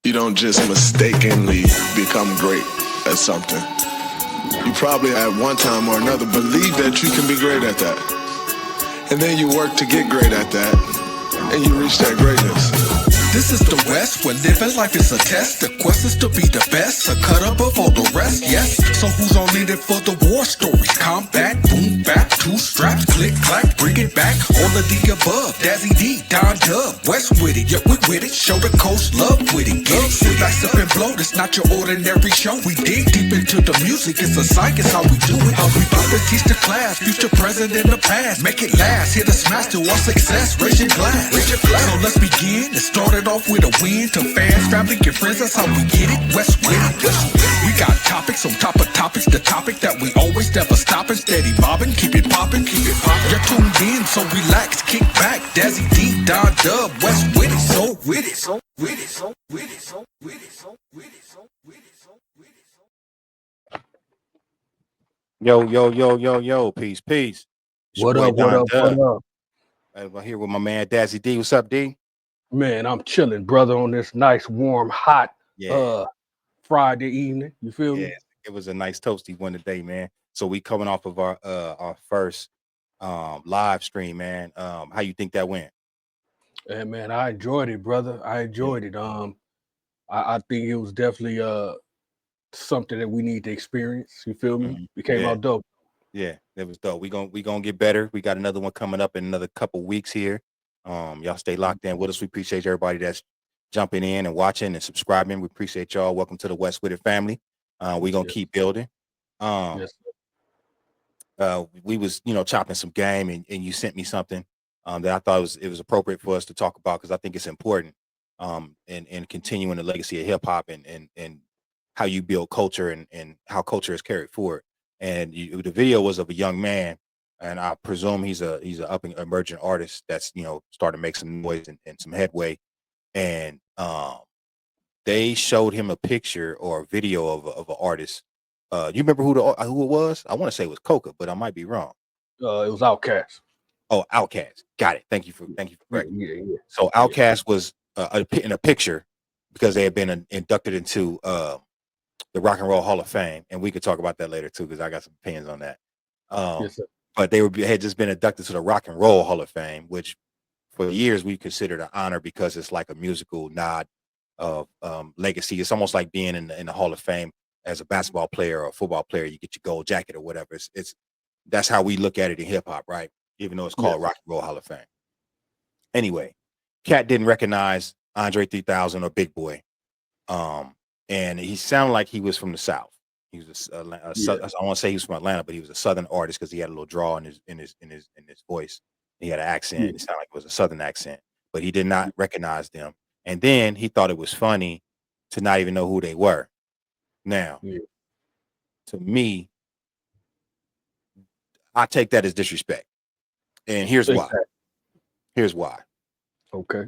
You don't just mistakenly become great at something. You probably at one time or another believe that you can be great at that. And then you work to get great at that, and you reach that greatness. This is the West, where living life is a test. The quest is to be the best, a cut up of all the rest, yes. So who's on in it for the war stories? Combat, boom, bap, two straps, click, clack, bring it back. All of the above, Dazzie Dee, Dubb, West Wit It, yeah, we with it. Show the coast, love with it. Get it, sit back, sip and blow. It's not your ordinary show. We dig deep into the music. It's a science, how we do it. How we pop and teach the class, future, present, and the past. Make it last, hit a smash to our success. Raise your glass, raise your glass. So let's begin. It started off with a win to fans, family, and friends. That's how we get it. West Wit It. We got topics on top of topics. The topic that we always never stopping. Steady bobbing, keep it popping, keep it popping. You're tuned in, so relax, kick back. Dazzie Dee, Dubb, West Wit It, so with it, so with it, so with it, so with it, so with it, so with it, so with it, so. Yo, peace. It's your What boy up, Don Dubb. what up? I'm here with my man Dazzie Dee. What's up, D? Man, I'm chilling, brother, on this nice, warm, hot Yeah, Friday evening. You feel yeah. me? It was a nice toasty one today, man. So we coming off of our first live stream, man. How you think that went? And man, I enjoyed it, brother. I enjoyed it. I think it was definitely something that we need to experience. You feel me? It came Yeah. out dope. Yeah, it was dope. We gonna get better. We got another one coming up in another couple weeks here. Y'all stay locked in with us. We appreciate everybody that's jumping in and watching and subscribing. We appreciate y'all. Welcome to the West Wit It family. We gonna Yes. keep building. Yes. We was chopping some game, and you sent me something that I thought it was appropriate for us to talk about, because I think it's important. And continuing the legacy of hip hop and how you build culture and how culture is carried forward. And the video was of a young man, and I presume he's an up and emerging artist that's starting to make some noise and some headway. And they showed him a picture or a video of an artist. You remember who it was? I want to say it was Coca, but I might be wrong. It was Outkast. Oh, Outkast. Got it. Thank you for correcting. Yeah. So Outkast was in a picture because they had been inducted into the Rock and Roll Hall of Fame, and we could talk about that later too, because I got some opinions on that. Yes, sir. But they had just been inducted to the Rock and Roll Hall of Fame, which for years we considered an honor because it's like a musical nod of legacy. It's almost like being in the Hall of Fame as a basketball player or a football player. You get your gold jacket or whatever. It's that's how we look at it in hip hop, right? Even though it's called Rock and Roll Hall of Fame. Anyway, Cat didn't recognize Andre 3000 or Big Boy, and he sounded like he was from the South. He was I want to say he was from Atlanta, but he was a Southern artist because he had a little draw in his voice. He had an accent. It sounded like it was a Southern accent, but he did not recognize them. And then he thought it was funny to not even know who they were. Now, to me, I take that as disrespect. And here's why. Here's why. Okay.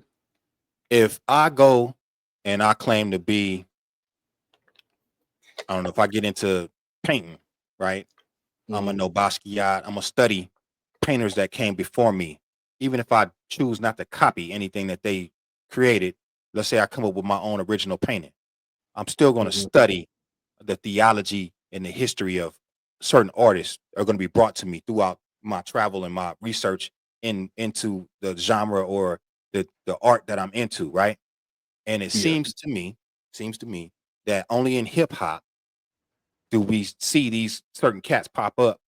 If I go and I claim to be, I don't know, if I get into painting, right? I'm a know Basquiat. I'm gonna study painters that came before me. Even if I choose not to copy anything that they created, let's say I come up with my own original painting, I'm still going to study the theology and the history of certain artists are going to be brought to me throughout my travel and my research into the genre or the art that I'm into, right? And it seems to me that only in hip hop do we see these certain cats pop up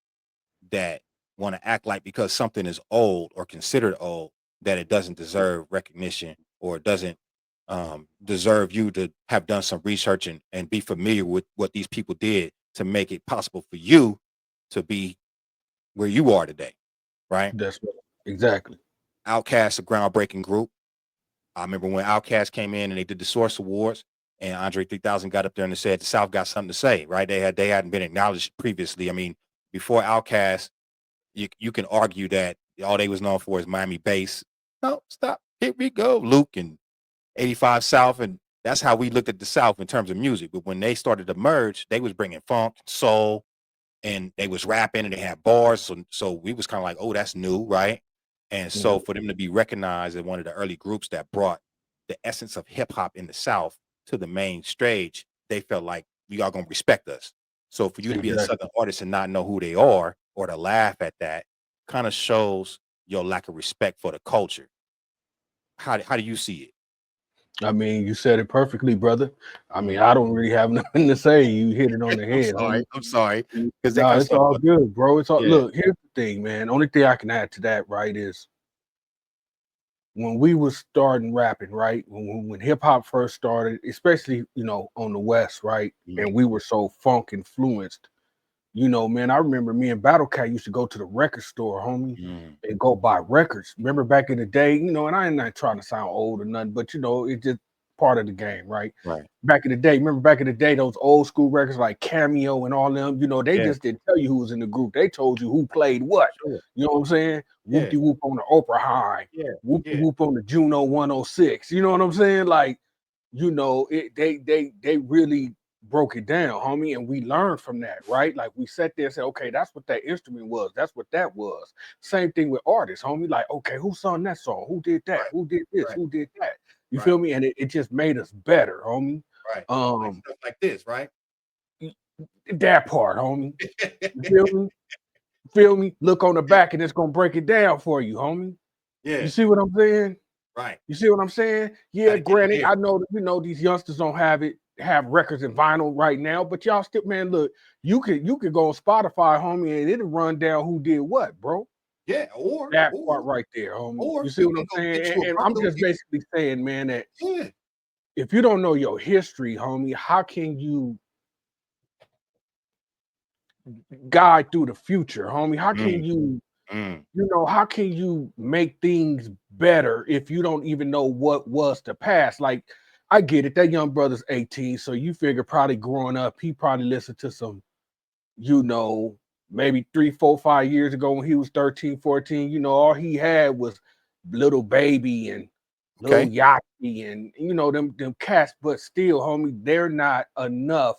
that want to act like because something is old or considered old that it doesn't deserve recognition or it doesn't deserve you to have done some research and be familiar with what these people did to make it possible for you to be where you are today, right? That's right. Exactly. Outkast, a groundbreaking group. I remember when Outkast came in and they did the Source Awards, and Andre 3000 got up there and said the South got something to say, right? They hadn't been acknowledged previously. I mean, before Outkast, you can argue that all they was known for is Miami bass. No, stop. Here we go, Luke and 85 South, and that's how we looked at the South in terms of music. But when they started to merge, they was bringing funk, soul, and they was rapping and they had bars. So we was kind of like, oh, that's new, right? And so for them to be recognized as one of the early groups that brought the essence of hip hop in the South to the main stage, they felt like y'all gonna respect us. So for you to be a Exactly. Southern artist and not know who they are or to laugh at that kind of shows your lack of respect for the culture. How do you see it? I mean, you said it perfectly, brother. I mean, Mhm. I don't really have nothing to say. You hit it on the I'm head, homie. sorry. I'm sorry because they No, kind of it's start all talking. good, bro. It's all Yeah. look, here's the thing, man. Only thing I can add to that, right, is when we was starting rapping, right? When hip hop first started, especially, on the West, right? Mhm. And we were so funk influenced. Man, I remember me and Battle Cat used to go to the record store, homie, Mm. and go buy records. Remember back in the day, and I ain't not trying to sound old or nothing, but it's just part of the game, right? Right. Back in the day, remember back in the day, those old school records like Cameo and all them, they Yeah. just didn't tell you who was in the group. They told you who played what. Sure. You know what I'm saying? Yeah. Whoop de whoop on the Oprah High, Yeah. whoop de Yeah. whoop on the Juno 106. You know what I'm saying? Like, they really broke it down, homie, and we learned from that, right? Like we sat there and said, okay, that's what that instrument was, that's what that was. Same thing with artists, homie. Like, okay, who sung that song? Who did that? Right. Who did this? Right. Who did that? You Right. feel me? And it just made us better, homie. Right. Like stuff like this, right? That part, homie. You feel me? Feel me? Look on the back and it's gonna break it down for you, homie. You Yeah. see what I'm saying? Right. You see what I'm saying? Yeah, Gotta get it granted, here. I know that these youngsters don't have records and vinyl right now, but y'all still, man, look, you could go on Spotify, homie, and it'll run down who did what, bro. Yeah. That part right there, homie. You Or see you what can I'm go saying? get And, you a and I'm brother. just basically saying, man, that Yeah. if you don't know your history, homie, how can you guide through the future, homie? How can Mm. you Mm. how can you make things better if you don't even know what was the past? Like, I get it. That young brother's 18, so you figure probably growing up, he probably listened to some, maybe 3, 4, 5 years ago when he was 13, 14. All he had was Little Baby and Little Okay. Yachty and them cats, but still, homie, they're not enough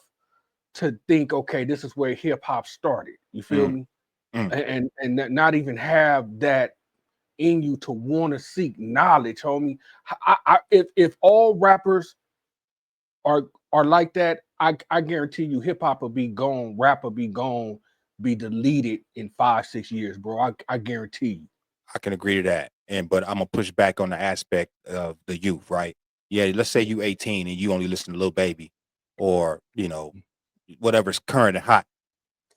to think, okay, this is where hip hop started. You feel Mm. me? Mm. And not even have that in you to want to seek knowledge, homie. If all rappers are like that, I guarantee you, hip hop will be gone, rap will be gone, be deleted in 5, 6 years, bro. I guarantee you. I can agree to that. But I'm gonna push back on the aspect of the youth, right? Yeah, let's say you 18 and you only listen to Lil Baby or, whatever's current and hot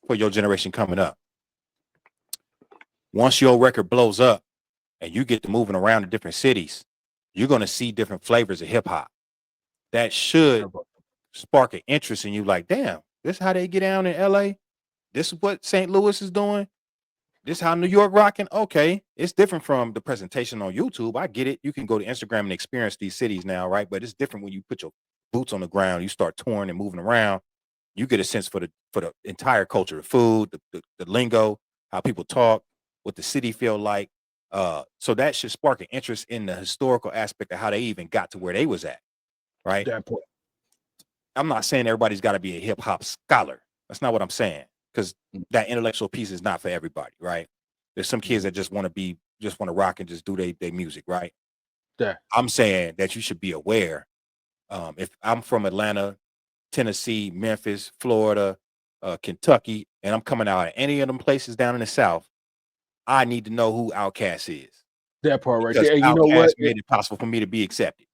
for your generation coming up. Once your record blows up and you get to moving around to different cities, you're gonna see different flavors of hip hop. That should spark an interest in you, like, damn, this is how they get down in LA. This is what St. Louis is doing. This how New York rocking. Okay, it's different from the presentation on YouTube. I get it. You can go to Instagram and experience these cities now, right? But it's different when you put your boots on the ground. You start touring and moving around. You get a sense for the entire culture, the food, the lingo, how people talk, what the city feel like. So that should spark an interest in the historical aspect of how they even got to where they was at, right? That point. I'm not saying everybody's got to be a hip hop scholar. That's not what I'm saying. Because that intellectual piece is not for everybody, right? There's some kids that just want to rock and just do their music, right? Yeah. I'm saying that you should be aware. If I'm from Atlanta, Tennessee, Memphis, Florida, Kentucky, and I'm coming out of any of them places down in the South, I need to know who Outkast is That part right because there. And you know Outkast what? made it possible for me to be accepted.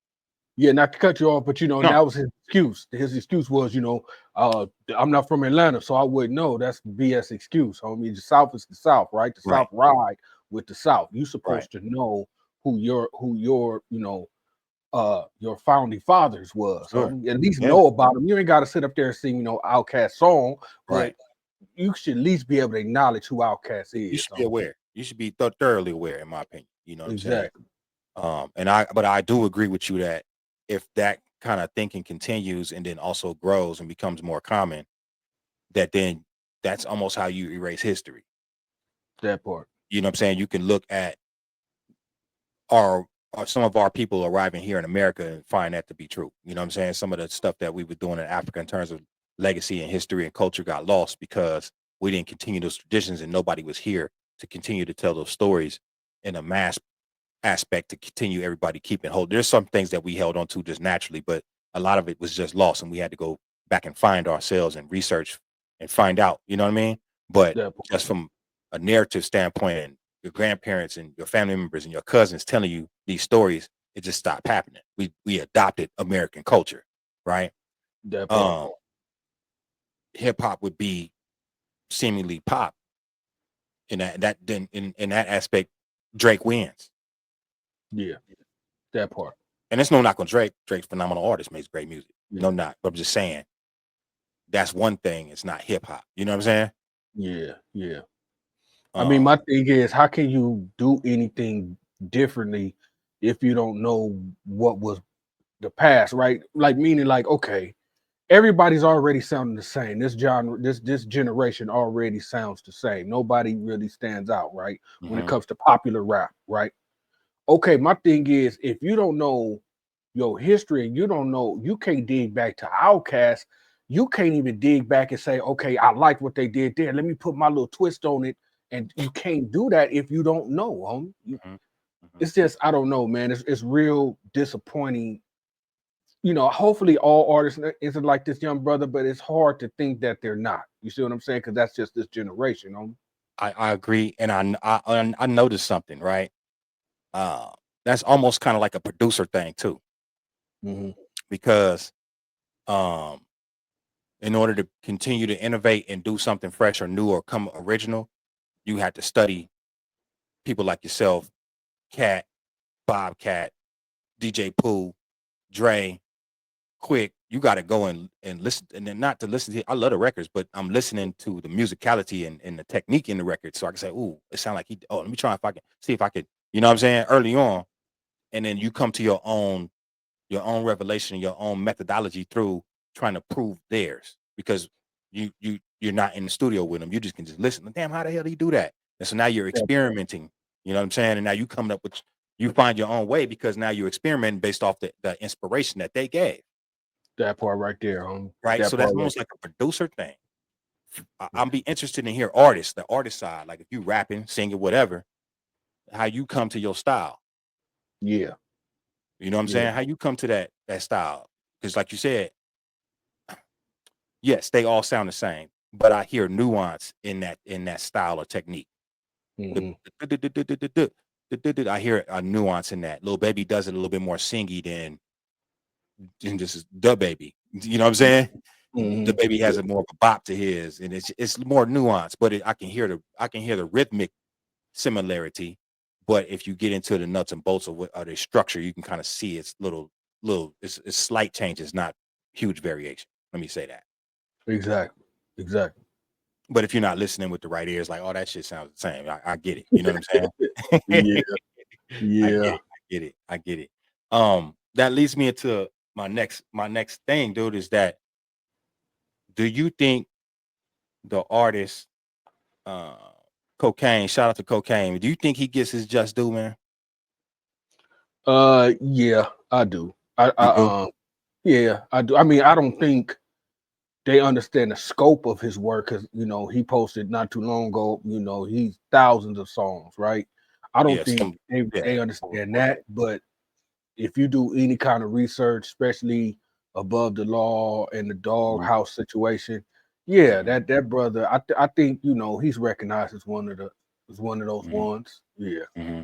Yeah, not to cut you off, but and No, that was his excuse. His excuse was, I'm not from Atlanta, so I wouldn't know. That's BS excuse, homie. The South is the South, right? The right, South ride with the South. You right, supposed to know who your founding fathers was, sure, homie. At least yeah, know about them. You ain't got to sit up there and sing, Outkast song, but right. you should at least be able to acknowledge who Outkast You is, should be homie. aware. You should be thoroughly aware, in my opinion. You know what I'm saying? Exactly. But I do agree with you that if that kind of thinking continues and then also grows and becomes more common, that then that's almost how you erase history. That part. You know what I'm saying? You can look at our some of our people arriving here in America and find that to be true. You know what I'm saying? Some of the stuff that we were doing in Africa in terms of legacy and history and culture got lost because we didn't continue those traditions and nobody was here to continue to tell those stories in a mass aspect to continue everybody keeping hold. There's some things that we held on to just naturally, but a lot of it was just lost, and we had to go back and find ourselves and research and find out. You know what I mean? But Yeah. just from a narrative standpoint, and your grandparents and your family members and your cousins telling you these stories, it just stopped happening. We adopted American culture, right? That part. Hip hop would be seemingly pop in that aspect. Drake wins, Yeah. That part. and it's no knock on Drake. Drake's a phenomenal artist, makes great music. Yeah. No knock, but I'm just saying that's one thing. It's not hip hop. You know what I'm saying? Yeah. Yeah. I mean, my thing is, how can you do anything differently if you don't know what was the past, right? Like, meaning, like, okay, everybody's already sounding the same. This genre, this generation already sounds the same. Nobody really stands out, right? When it comes to popular rap, right? Okay, my thing is, if you don't know your history and you don't know, you can't dig back to Outkast. You can't even dig back and say, okay, I like what they did there. Let me put my little twist on it. And you can't do that if you don't know, homie. It's just, I don't know, man. It's real disappointing. You know, hopefully all artists isn't like this young brother, but it's hard to think that they're not. You see what I'm saying? Because that's just this generation, homie. I agree, and I noticed something, right? That's almost kind of like a producer thing too, because in order to continue to innovate and do something fresh or new or come original, you had to study people like yourself, Cat, Bobcat, DJ Pooh, Dre, Quick. You got to go and listen, and then not to listen to. I love the records, but I'm listening to the musicality and the technique in the record, so I can say, "Ooh, it sounds like he." Oh, let me try if I can see if I could. You know what I'm saying? Early on, and then you come to your own revelation, your own methodology through trying to prove theirs, because you're not in the studio with them. You just can just listen. Damn, how the hell do you do that? And so now you're experimenting. You know what I'm saying? And now you coming up with, you find your own way because now you're experimenting based off the inspiration that they gave. That part right there, homie. Right. So that's almost like a producer thing. I'm be interested in hear artists, the artist side, like if you rapping, singing, whatever, how you come to your style. Yeah. You know what I'm saying? How you come to that style. Because like you said, yes, they all sound the same, but I hear nuance in that style or technique. I hear a nuance in that. Lil Baby does it a little bit more singy than just Dubb Baby. You know what I'm saying? The Baby has a more of a bop to his, and it's more nuanced, but I can hear the rhythmic similarity. But if you get into the nuts and bolts of what the structure, you can kind of see it's little it's slight changes, not huge variation. Let me say that. Exactly. But if you're not listening with the right ears, like, oh, that shit sounds the same. I get it. You know what I'm saying? Yeah. I get it. That leads me into my next thing, dude, is that, do you think the artist Cocaine, shout out to Cocaine, do you think he gets his just due, man? Yeah, I do. Yeah, I do. I mean, I don't think they understand the scope of his work, because he posted not too long ago, he's thousands of songs, right? I don't think they understand that. But if you do any kind of research, especially Above the Law and the Doghouse situation, that brother, I think he's recognized as one of those ones. Yeah.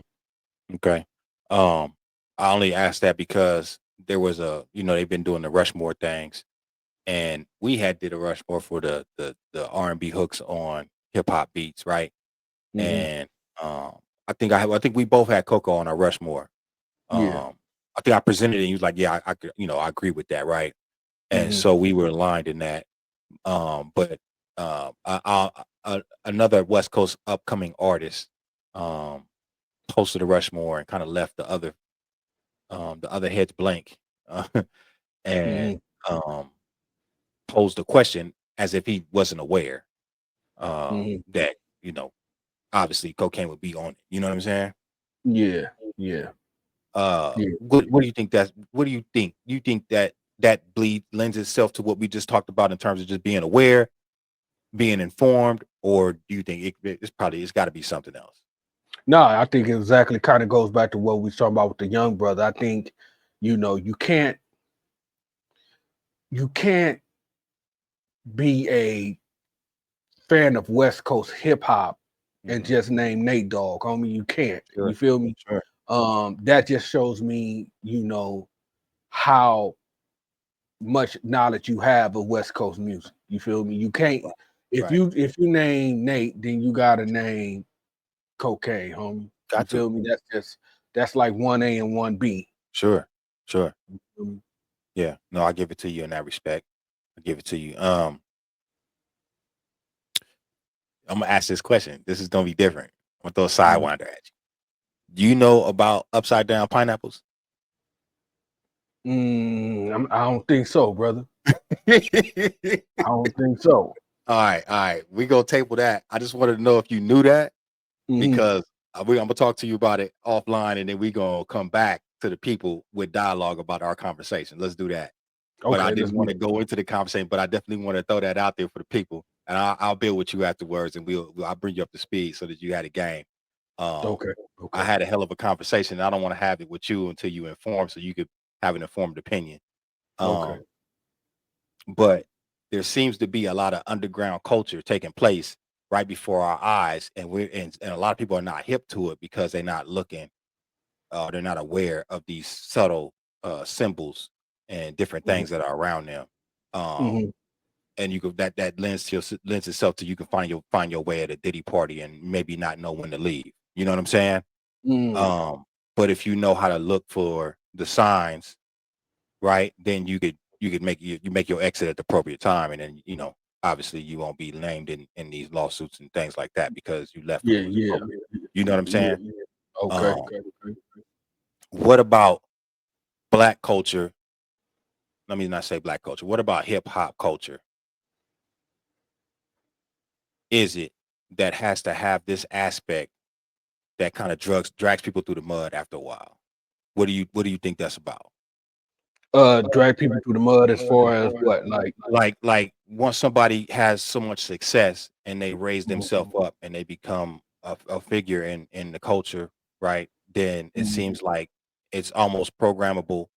Okay. I only asked that because there was they've been doing the Rushmore things, and we had did a Rushmore for the R&B hooks on hip hop beats, right? And I think we both had Coco on our Rushmore. I think I presented it and he was like, yeah, I could, I agree with that, right? And so we were aligned in that. But another West Coast upcoming artist posted a Rushmore and kind of left the other heads blank, and posed a question as if he wasn't aware that obviously Cocaine would be on it. You know what I'm saying? Yeah. What do you think what do you think? You think that bleed lends itself to what we just talked about in terms of just being aware, being informed, or do you think it's got to be something else? No, I think it exactly kind of goes back to what we talking about with the young brother. I think, you can't, you can't be a fan of West Coast hip hop and just name Nate Dogg, homie. You can't. Sure. You feel me? Sure. That just shows me, you know, how much knowledge you have of West Coast music. You feel me? You can't if you name Nate, then you gotta name Cocaine, homie. You feel me? That's like 1A and 1B. Sure. Yeah. No, I give it to you in that respect. I give it to you. I'm gonna ask this question. This is gonna be different. I'm gonna throw a sidewinder at you. Do you know about upside down pineapples? I don't think so, brother. I don't think so. All right. We gonna table that. I just wanted to know if you knew that because I'm gonna talk to you about it offline, and then we gonna come back to the people with dialogue about our conversation. Let's do that. Okay, but I didn't want to go into the conversation, but I definitely want to throw that out there for the people, and I'll build with you afterwards, and I'll bring you up to speed so that you had a game. Okay. I had a hell of a conversation. I don't want to have it with you until you inform, so you could have an informed opinion. Okay. But there seems to be a lot of underground culture taking place right before our eyes, and a lot of people are not hip to it because they're not looking, they're not aware of these subtle symbols and different things that are around them. And you could that lends itself to you can find your way at a Diddy party and maybe not know when to leave. You know what I'm saying? But if you know how to look for the signs, right, then you could make your exit at the appropriate time, and then obviously you won't be named in these lawsuits and things like that because you left. Yeah. You know what I'm saying? Okay. What about Black culture? Let me not say Black culture. What about hip hop culture? Is it that has to have this aspect that kind of drags people through the mud after a while? What do you think that's about? Drag people through the mud as far as what? Like once somebody has so much success and they raise themselves up and they become a figure in the culture, right? Then it seems like it's almost programmable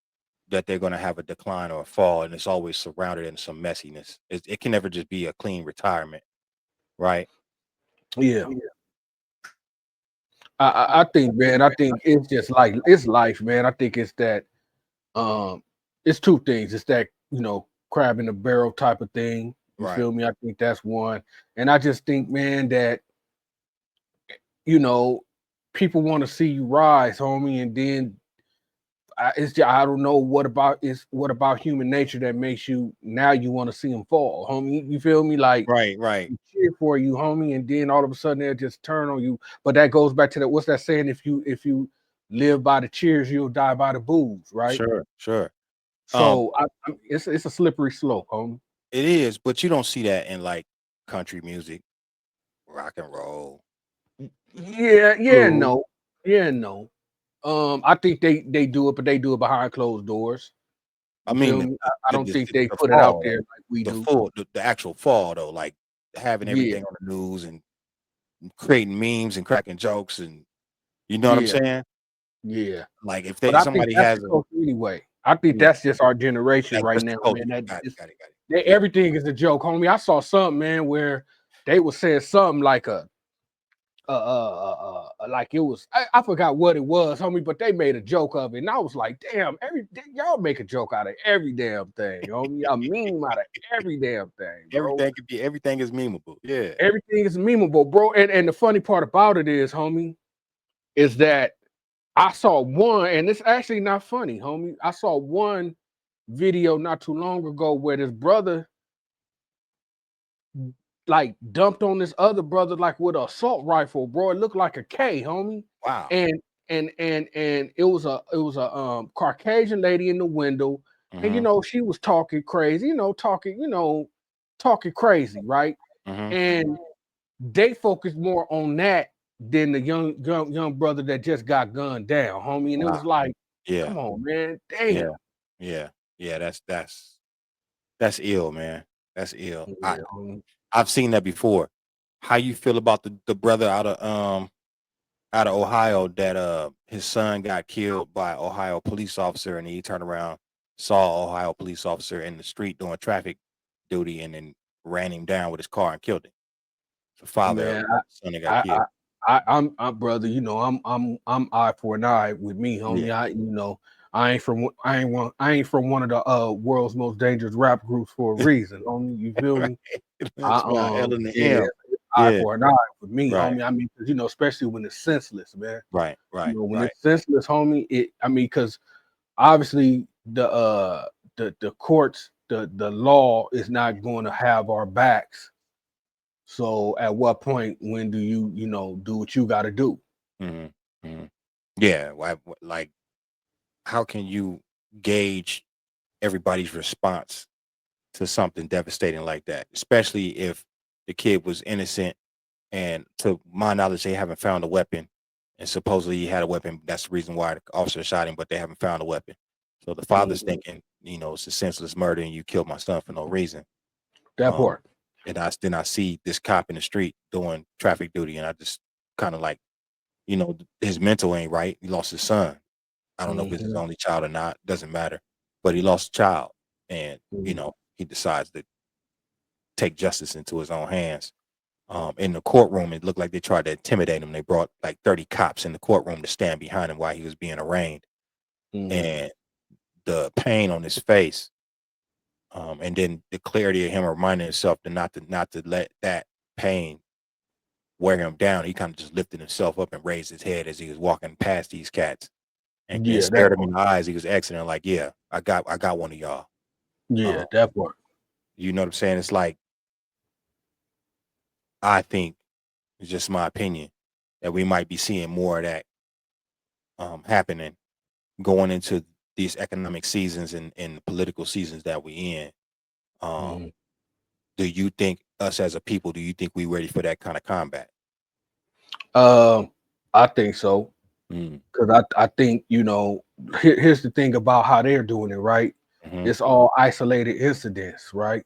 that they're going to have a decline or a fall, and it's always surrounded in some messiness. It can never just be a clean retirement, right? Yeah. I think, man, it's just like it's life, man. I think it's that it's two things. It's that, crab in the barrel type of thing. You feel me? I think that's one. And I just think, man, that people want to see you rise, homie, and then I don't know what about human nature that makes you want to see them fall, homie. You feel me? Like right. Cheer for you, homie, and then all of a sudden they'll just turn on you. But that goes back to that. What's that saying? If you live by the cheers, you'll die by the boos, right? Sure. So it's a slippery slope, homie. It is, but you don't see that in like country music, rock and roll. Yeah, no. I think they do it, but they do it behind closed doors. I mean, I don't think they put it out there like we do. The actual fall though, like having everything on the news and creating memes and cracking jokes, and you know what I'm saying? Yeah. Like if somebody has anyway. I think that's just our generation right now, man. Got it. Everything is a joke, homie. I saw something, man, where they were saying something like like it was I forgot what it was, homie, but they made a joke of it, and I was like, damn, y'all make a joke out of every damn thing, homie. Y'all meme out of every damn thing, bro. Everything is memeable. Yeah, everything is memeable, bro. And the funny part about it is, homie, is that I saw one, and it's actually not funny, homie. I saw one video not too long ago where this brother like dumped on this other brother like with an assault rifle, bro. It looked like a K, homie. Wow. And it was a Caucasian lady in the window, and she was talking crazy, talking crazy, right? And they focused more on that than the young brother that just got gunned down, homie. And it was like, come on, man, damn. Yeah. That's ill, man. That's ill. I've seen that before. How you feel about the brother out of Ohio that his son got killed by an Ohio police officer, and he turned around saw an Ohio police officer in the street doing traffic duty and then ran him down with his car and killed him. The father of Man, the son that got I, killed. I'm brother. You know, I'm eye for an eye with me, homie. Yeah. You know, I ain't from one of the world's most dangerous rap groups for a reason, homie. You feel Right. me? That's right. L and the Yeah, M. eye Yeah. for an eye with me, Right. homie. I mean, 'cause, you know, especially when it's senseless, man. Right. You Right. know, when Right. it's senseless, homie. I mean, because obviously the courts, the law is not going to have our backs. So at what point when do you know do what you got to do? hmm hmm Yeah. Like, how can you gauge everybody's response to something devastating like that, especially if the kid was innocent and to my knowledge they haven't found a weapon and supposedly he had a weapon. That's the reason why the officer shot him, but they haven't found a weapon. So the father's Mhm. thinking, it's a senseless murder and you killed my son for no reason. That Um, part. and then I see this cop in the street doing traffic duty, and I just kind of like, his mental ain't right. He lost his son. I don't know if it's his Mhm. only child or not. Doesn't matter. But he lost a child, and Mhm. he decides to take justice into his own hands. In the courtroom, it looked like they tried to intimidate him. They brought like 30 cops in the courtroom to stand behind him while he was being arraigned, Mhm. and the pain on his face, and then the clarity of him reminding himself to not to let that pain wear him down. He kind of just lifted himself up and raised his head as he was walking past these cats and Yeah, that stared them part. in the eyes. He was exiting like, yeah, I got one of y'all. Yeah, Um, that part. you know what I'm saying? It's like, I think it's just my opinion that we might be seeing more of that happening going into these economic seasons and the political seasons that we in. Um, Mhm. do you think us as a people, do you think we ready for that kind of combat? Um, I think so Mm, because I think here's the thing about how they're doing it, right? hmm It's all isolated incidents, right?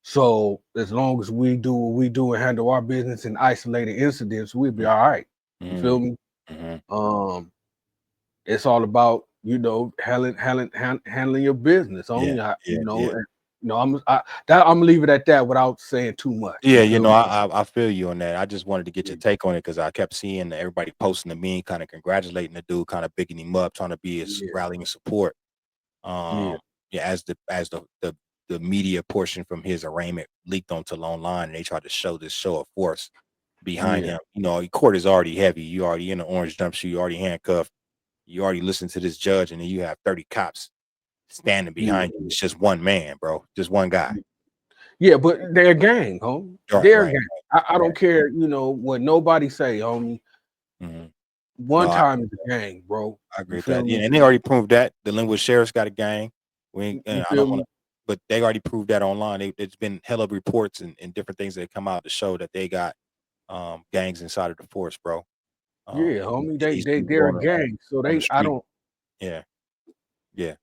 So as long as we do what we do and handle our business in isolated incidents, we'll be all right. You feel mm, me? hmm Um, it's all about handling your business. Yeah, Only yeah, yeah. I'm gonna leave it at that without saying too much. Yeah, You feel me? I feel you on that. I just wanted to get your Yeah, take on it because I kept seeing everybody posting the meme, kind of congratulating the dude, kind of bigging him up, trying to be his yeah, rallying support. yeah, Um, yeah, as the media portion from his arraignment leaked onto online, and they tried to show this show of force behind yeah, him. Court is already heavy. You already in the orange jumpsuit. You already handcuffed. You already listened to this judge, and then you have 30 cops standing yeah. behind you. It's just one man, bro. Just one guy. Yeah, but they're a gang, homie. Right, They're a right, gang. I right. don't care, what nobody say, homie. hmm No, One time is a gang, bro. I You agree with feel that. Yeah, me? and they already proved that. The Linwood Sheriff's got a gang. We ain't, You I don't feel want me? to, but they already proved that online. It's been hella reports and different things that come out to show that they got gangs inside of the force, bro. Yeah, And homie. these dudes They're a going gang. So on the I street. don't. Yeah, yeah.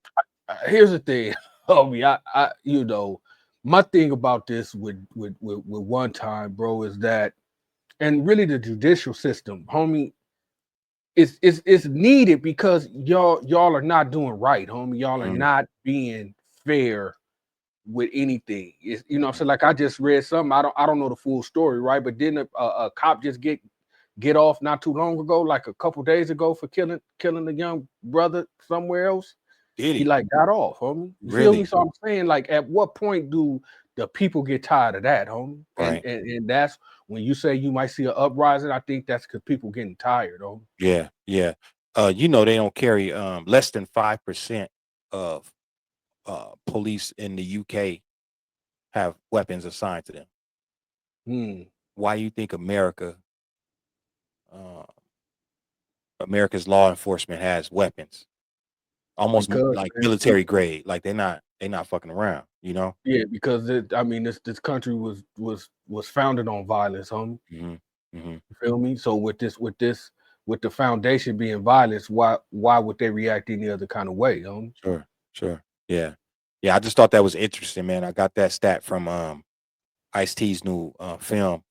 Here's the thing, homie. My thing about this with one time, bro, is that, and really the judicial system, homie, it's needed because y'all are not doing right, homie. Y'all are Mm, not being fair with anything. What I'm saying, like I just read something. I don't know the full story, right? But didn't a cop just get off not too long ago, like a couple days ago, for killing a young brother somewhere else? did He he like got off, homie. You feel me? really? So I'm saying, like, at what point do the people get tired of that, homie? And Right. and, and that's when you say you might see an uprising. I think that's because people getting tired, homie. Yeah, yeah. They don't carry less than 5% of police in the UK have weapons assigned to them. Hmm. Why do you think uh, America's law enforcement has weapons? Almost Because like man, military grade. Like they're not fucking around, you know? yeah, because I mean, this country was founded on violence, homie. Mhm. Mhm. You feel me? So with the foundation being violence, why would they react any other kind of way, homie? Sure. Sure. Yeah. Yeah, I just thought that was interesting, man. I got that stat from Ice-T's new film,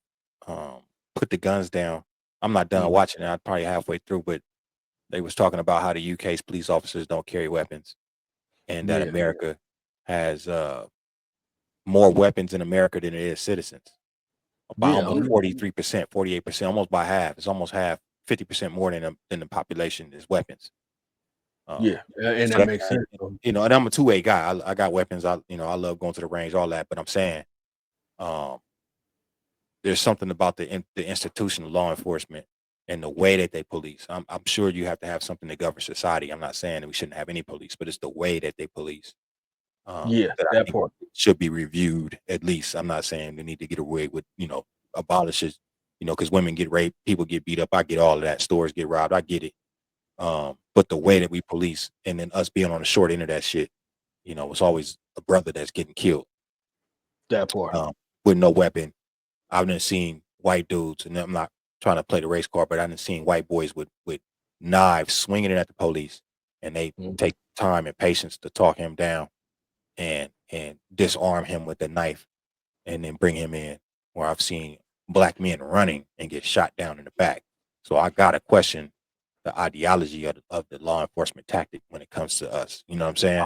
um, Put the Guns Down. I'm not done Mhm. watching it. I'm probably halfway through, but they was talking about how the UK's police officers don't carry weapons. and that Yeah. America has more weapons in America than it is citizens. By Yeah. almost 43%, 48%, almost by half. It's almost half, 50% more than the population is weapons. Yeah. And So that makes sense. and I'm a two-way guy. I got weapons. I love going to the range, all that. But I'm saying, um, there's something about the institution of law enforcement and the way that they police. I'm sure you have to have something to govern society. I'm not saying that we shouldn't have any police, but it's the way that they police. Yeah, That I that think part. should be reviewed at least. I'm not saying they need to get away with, abolish it, because women get raped, people get beat up. I get all of that. Stores get robbed. I get it. But the way that we police and then us being on the short end of that shit, it's always a brother that's getting killed That part. with no weapon. I've done seen white dudes, and I'm not trying to play the race card, but I've seen white boys with knives swinging it at the police, and they take time and patience to talk him down and disarm him with the knife and then bring him in. Where I've seen black men running and get shot down in the back. So I gotta question the ideology of the law enforcement tactic when it comes to us. You know what I'm saying?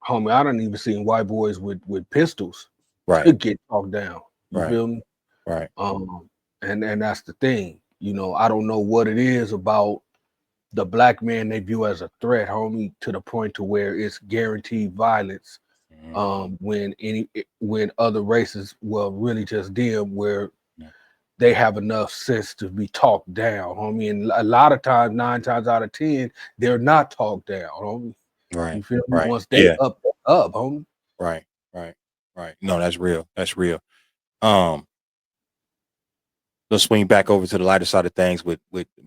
Homie, I don't even seen white boys with pistols Right. get talked down. You Right. feel me? Right. And that's the thing. I don't know what it is about the black man they view as a threat, homie, to the point to where it's guaranteed violence. When other races, well, really just them, where they have enough sense to be talked down, homie. And a lot of times, 9 times out of 10, they're not talked down, homie. Right. You feel me? Right. Once they up, homie. Right. Right. Right. No, that's real. That's real. Let's swing back over to the lighter side of things with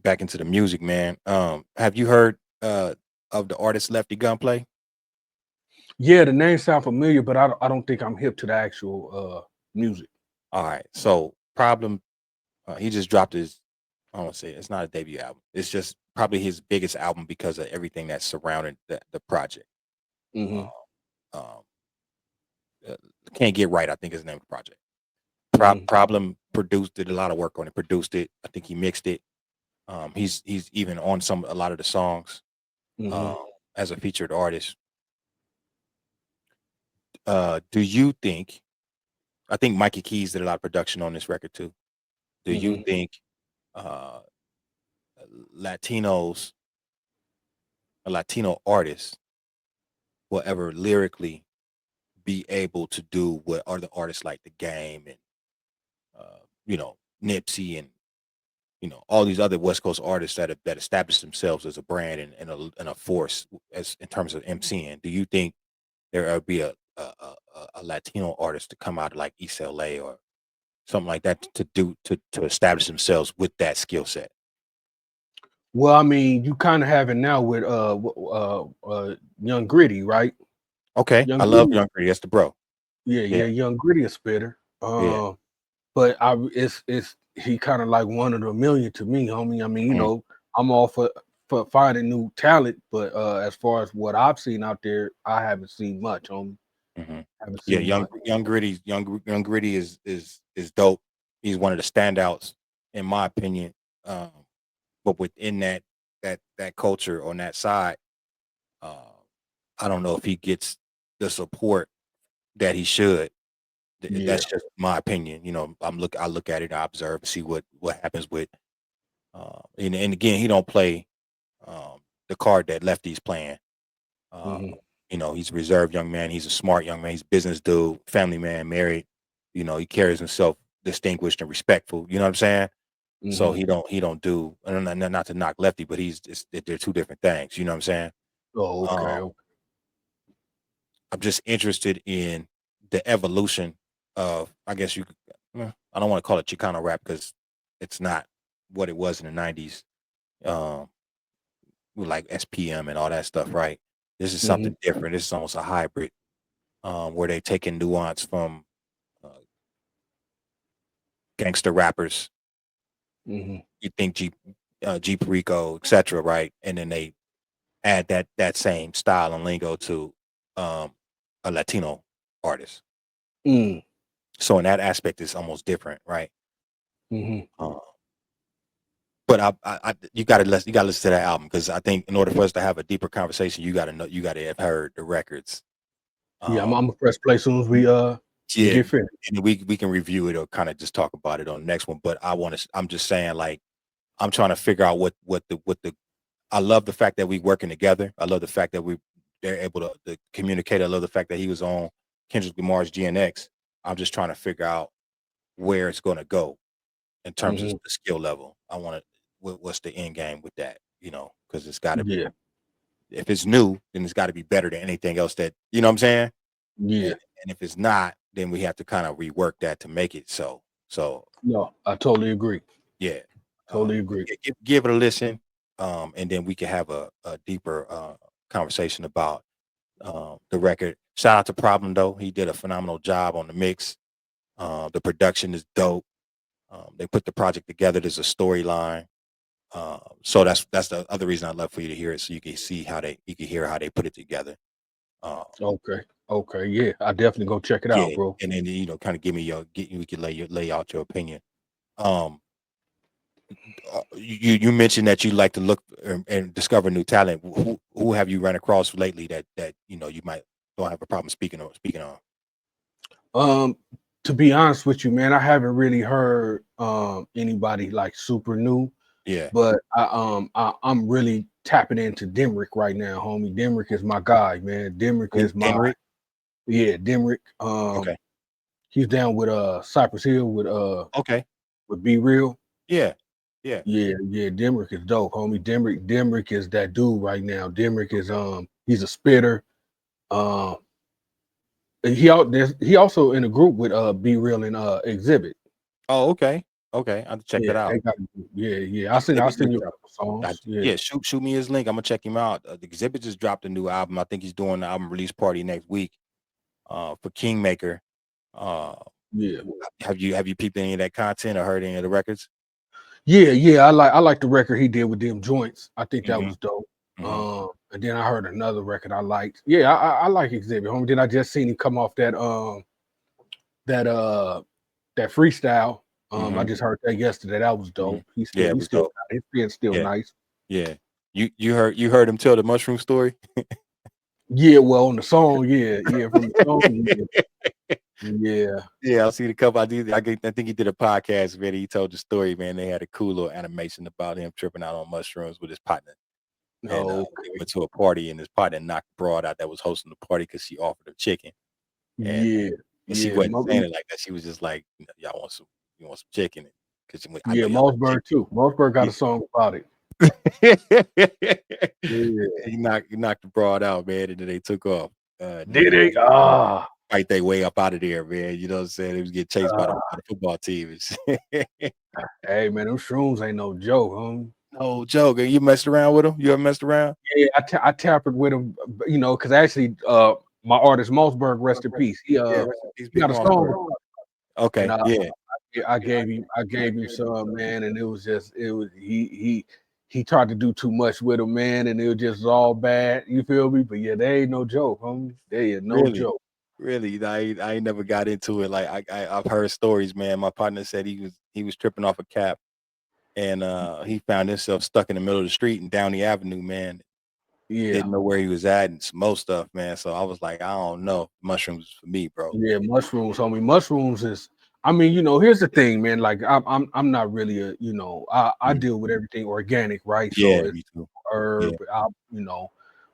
back into the music, man. Have you heard of the artist Lefty Gunplay? Yeah, the name sound familiar, but I don't think I'm hip to the actual music. All right. So Problem, he just dropped his, I don't want to say it's not a debut album. It's just probably his biggest album because of everything that surrounded the project. Mm-hmm. Can't Get Right, I think is the name of the project. Problem did a lot of work on it, produced it. I think he mixed it. He's even on a lot of the songs as a featured artist. Do you think? I think Mikey Keys did a lot of production on this record too. Do you think Latinos, a Latino artist, will ever lyrically be able to do what other artists like The Game and Nipsey and all these other West Coast artists that established themselves as a brand and a force as in terms of MCing? Do you think there will be a Latino artist to come out of like East LA or something like that to establish themselves with that skill set? Well, I mean, you kind of have it now with Young Gritty, right? Okay, I love Young Gritty. That's the bro. Yeah, Young Gritty a spitter. Yeah. But it's he kind of like one of the million to me, homie. I mean, I'm all for finding new talent, but as far as what I've seen out there, I haven't seen much, homie. Haven't seen Young Gritty is dope. He's one of the standouts in my opinion. But within that culture on that side, I don't know if he gets the support that he should. That's just my opinion. I look at it, I observe, see what happens with. And again, he don't play the card that Lefty's playing. He's a reserved young man. He's a smart young man. He's a business dude, family man, married. He carries himself distinguished and respectful. You know what I'm saying? So he don't do, not to knock Lefty, but they're two different things. You know what I'm saying? Oh, okay. I'm just interested in the evolution of, I guess I don't want to call it Chicano rap because it's not what it was in the 90s. With like SPM and all that stuff, right? This is something different. This is almost a hybrid, where they taking nuance from gangster rappers. You think Jeep Rico, etc., right? And then they add that same style and lingo to a Latino artist. So in that aspect, it's almost different, right? But you gotta listen to that album, because I think in order for us to have a deeper conversation, you gotta have heard the records. Yeah, I'm gonna press play as soon as we Yeah, get finished. and we can review it or kind of just talk about it on the next one. But I'm just saying, like, I'm trying to figure out what the I love the fact that we working together. I love the fact that they're able to communicate. I love the fact that he was on Kendrick Lamar's GNX. I'm just trying to figure out where it's going to go in terms of the skill level. I want to, what's the end game with that, because it's got to be, if it's new, then it's got to be better than anything else that, you know what I'm saying? Yeah. And if it's not, then we have to kind of rework that to make it so. No, I totally agree. Yeah. Totally agree. Give it a listen. And then we can have a deeper conversation about the record. Shout out to Problem, though. He did a phenomenal job on the mix. The production is dope. They put the project together. There's a storyline. So that's the other reason I'd love for you to hear it, so you can see hear how they put it together. Okay, yeah, I definitely go check it out, bro. And then kind of we can lay out your opinion. You mentioned that you like to look and discover new talent. Who have you run across lately that you might don't have a problem speaking on? To be honest with you, man, I haven't really heard anybody like super new. Yeah. But I'm really tapping into Demrick right now, homie. Demrick is my guy, man. Demrick is my Demrick? Yeah, Demrick. Okay. He's down with Cypress Hill with with Be Real. Yeah. Demrick is dope, homie. Demrick is that dude right now. Demrick is he's a spitter. He also in a group with Be Real and Exhibit. Oh, okay. I'll check that out. I'll send you a couple songs. Shoot me his link. I'm gonna check him out. The Exhibit just dropped a new album. I think he's doing the album release party next week for Kingmaker. Have you peeped any of that content or heard any of the records? Yeah. I like the record he did with them joints. I think that was dope. And then I heard another record I liked. Yeah, I like Exhibit, homie. Then I just seen him come off that freestyle. I just heard that yesterday. That was dope. He's still nice. Yeah. You heard him tell the mushroom story? Yeah, well, on the song, from the song, yeah. I see the couple. I think he did a podcast, man. He told the story, man. They had a cool little animation about him tripping out on mushrooms with his partner. They went to a party, and his partner knocked the broad out that was hosting the party because she offered him chicken. And she wasn't saying it like that. She was just like, y'all want some chicken? Mossberg too. Mossberg got a song about it. He knocked the broad out, man, and then they took off. Did they? Fight their way up out of there, man. You know what I'm saying? They was getting chased by the football team. Hey, man, them shrooms ain't no joke, homie. No joke. You messed around with them? You ever messed around? Yeah, I tampered with him, because actually, my artist Mossberg, rest in peace. He got a song. Okay, I gave him some, man, and it was he tried to do too much with him, man, and it was just all bad. You feel me? But yeah, they ain't no joke, homie. They ain't no joke. Really, I ain't never got into it. Like I've heard stories, man. My partner said he was tripping off a cap, and he found himself stuck in the middle of the street and down the avenue, man. Yeah, didn't know where he was at and some more stuff, man. So I was like, I don't know. Mushrooms is for me, bro. Yeah, mushrooms, homie. Mushrooms is. I mean, here's the thing, man. Like, I'm not really a, I deal with everything organic, right? So yeah, me too. Herb,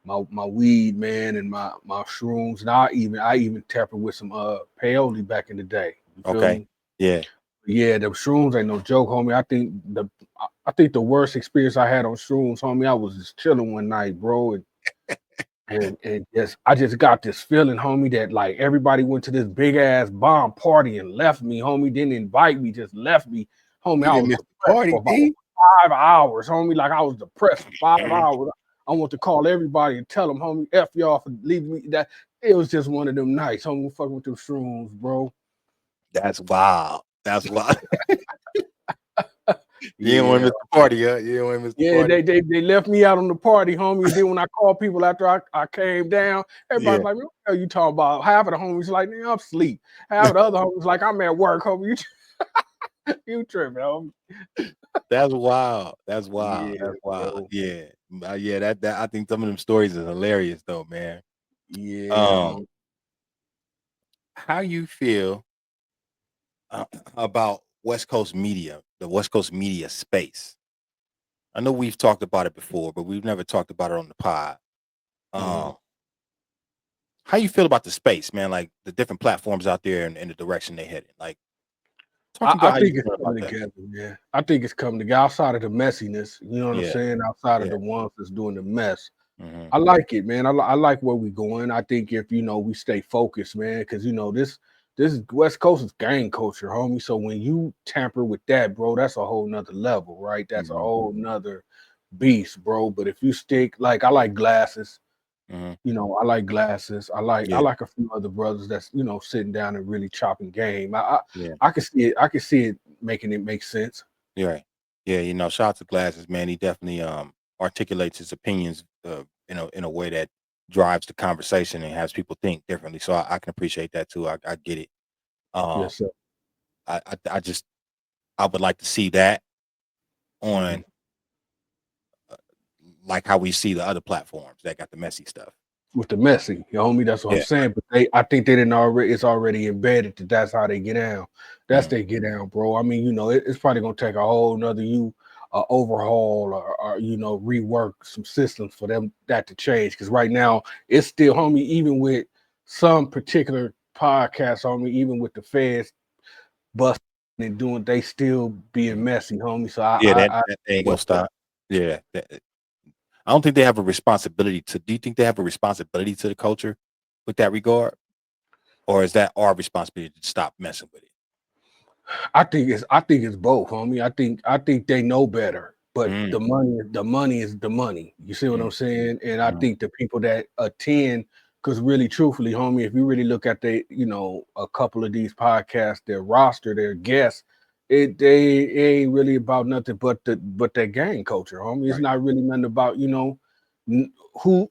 my weed, man, and my shrooms, and I even tampered with some peyote back in the day. Okay. Yeah. Yeah, the shrooms ain't no joke, homie. I think the worst experience I had on shrooms, homie, I was just chilling one night, bro, and I just got this feeling, homie, that like everybody went to this big ass bomb party and left me, homie. Didn't invite me, just left me, homie. I was depressed for about 5 hours, homie. Like I was depressed for 5 hours. I want to call everybody and tell them, homie, F y'all for leaving me. That it was just one of them nights, homie. Fucking with them shrooms, bro. That's wild. That's wild. You didn't want to miss the party, huh? You didn't want to miss the party. They left me out on the party, homie. Then when I called people after I came down, everybody's like, what the hell you talking about? Half of the homies like, I'm asleep. Half of the other homies like, I'm at work, homie. You tripping, homie. That's wild. That's wild. Yeah, That's wild. bro. Yeah. Yeah, that I think some of them stories is hilarious though, man. Yeah, Um, how you feel about West Coast media, the West Coast media space? I know we've talked about it before, but we've never talked about it on the pod. Mhm. How you feel about the space, man? Like the different platforms out there and the direction they headed. Like, talk to me I about how you think it's feel about coming that. together, man. I think it's coming together outside of the messiness. You know what I'm Yeah, saying? Outside of yeah. the ones that's doing the mess. Hmm. I like it, man. I like where we going. I think if we stay focused, man, because this is West Coast is gang culture, homie. So when you tamper with that, bro, that's a whole nother level, right? That's a Hmm. whole nother beast, bro. But if you stick, like I like glasses, Hmm. I like glasses. I Yeah, like a few other brothers that's sitting down and really chopping game. yeah. I can see it. I can see it making it make sense. You're right. Yeah, shout out to Glasses, man. He definitely articulates his opinions in a way that drives the conversation and has people think differently. So I can appreciate that too. I get it. Um, Yes, sir. I just I would like to see that Mhm. on like how we see the other platforms that got the messy stuff. With the messy, homie. That's what I'm Yeah. saying. But I think they didn't already. It's already embedded that that's how they get down. That's Mhm. they get down, bro. I mean, it's probably gonna take a whole nother overhaul or rework some systems for them that to change. Because right now it's still, homie. Even with some particular podcasts, homie, even with the feds busting and doing, they still being Mhm. messy, homie. So Yeah, I that ain't gonna West Coast. stop. Yeah. I don't think they have a responsibility to. Do you think they have a responsibility to the culture with that regard? Or is that our responsibility to stop messing with it? I think it's both, homie. I think they know better, but Mm, the money is the money. You see what mm, I'm saying? And I mm, think the people that attend, because really, truthfully, homie, if you really look at a couple of these podcasts, their roster, their guests, it ain't really about nothing but that gang culture, homie. It's right. not really nothing about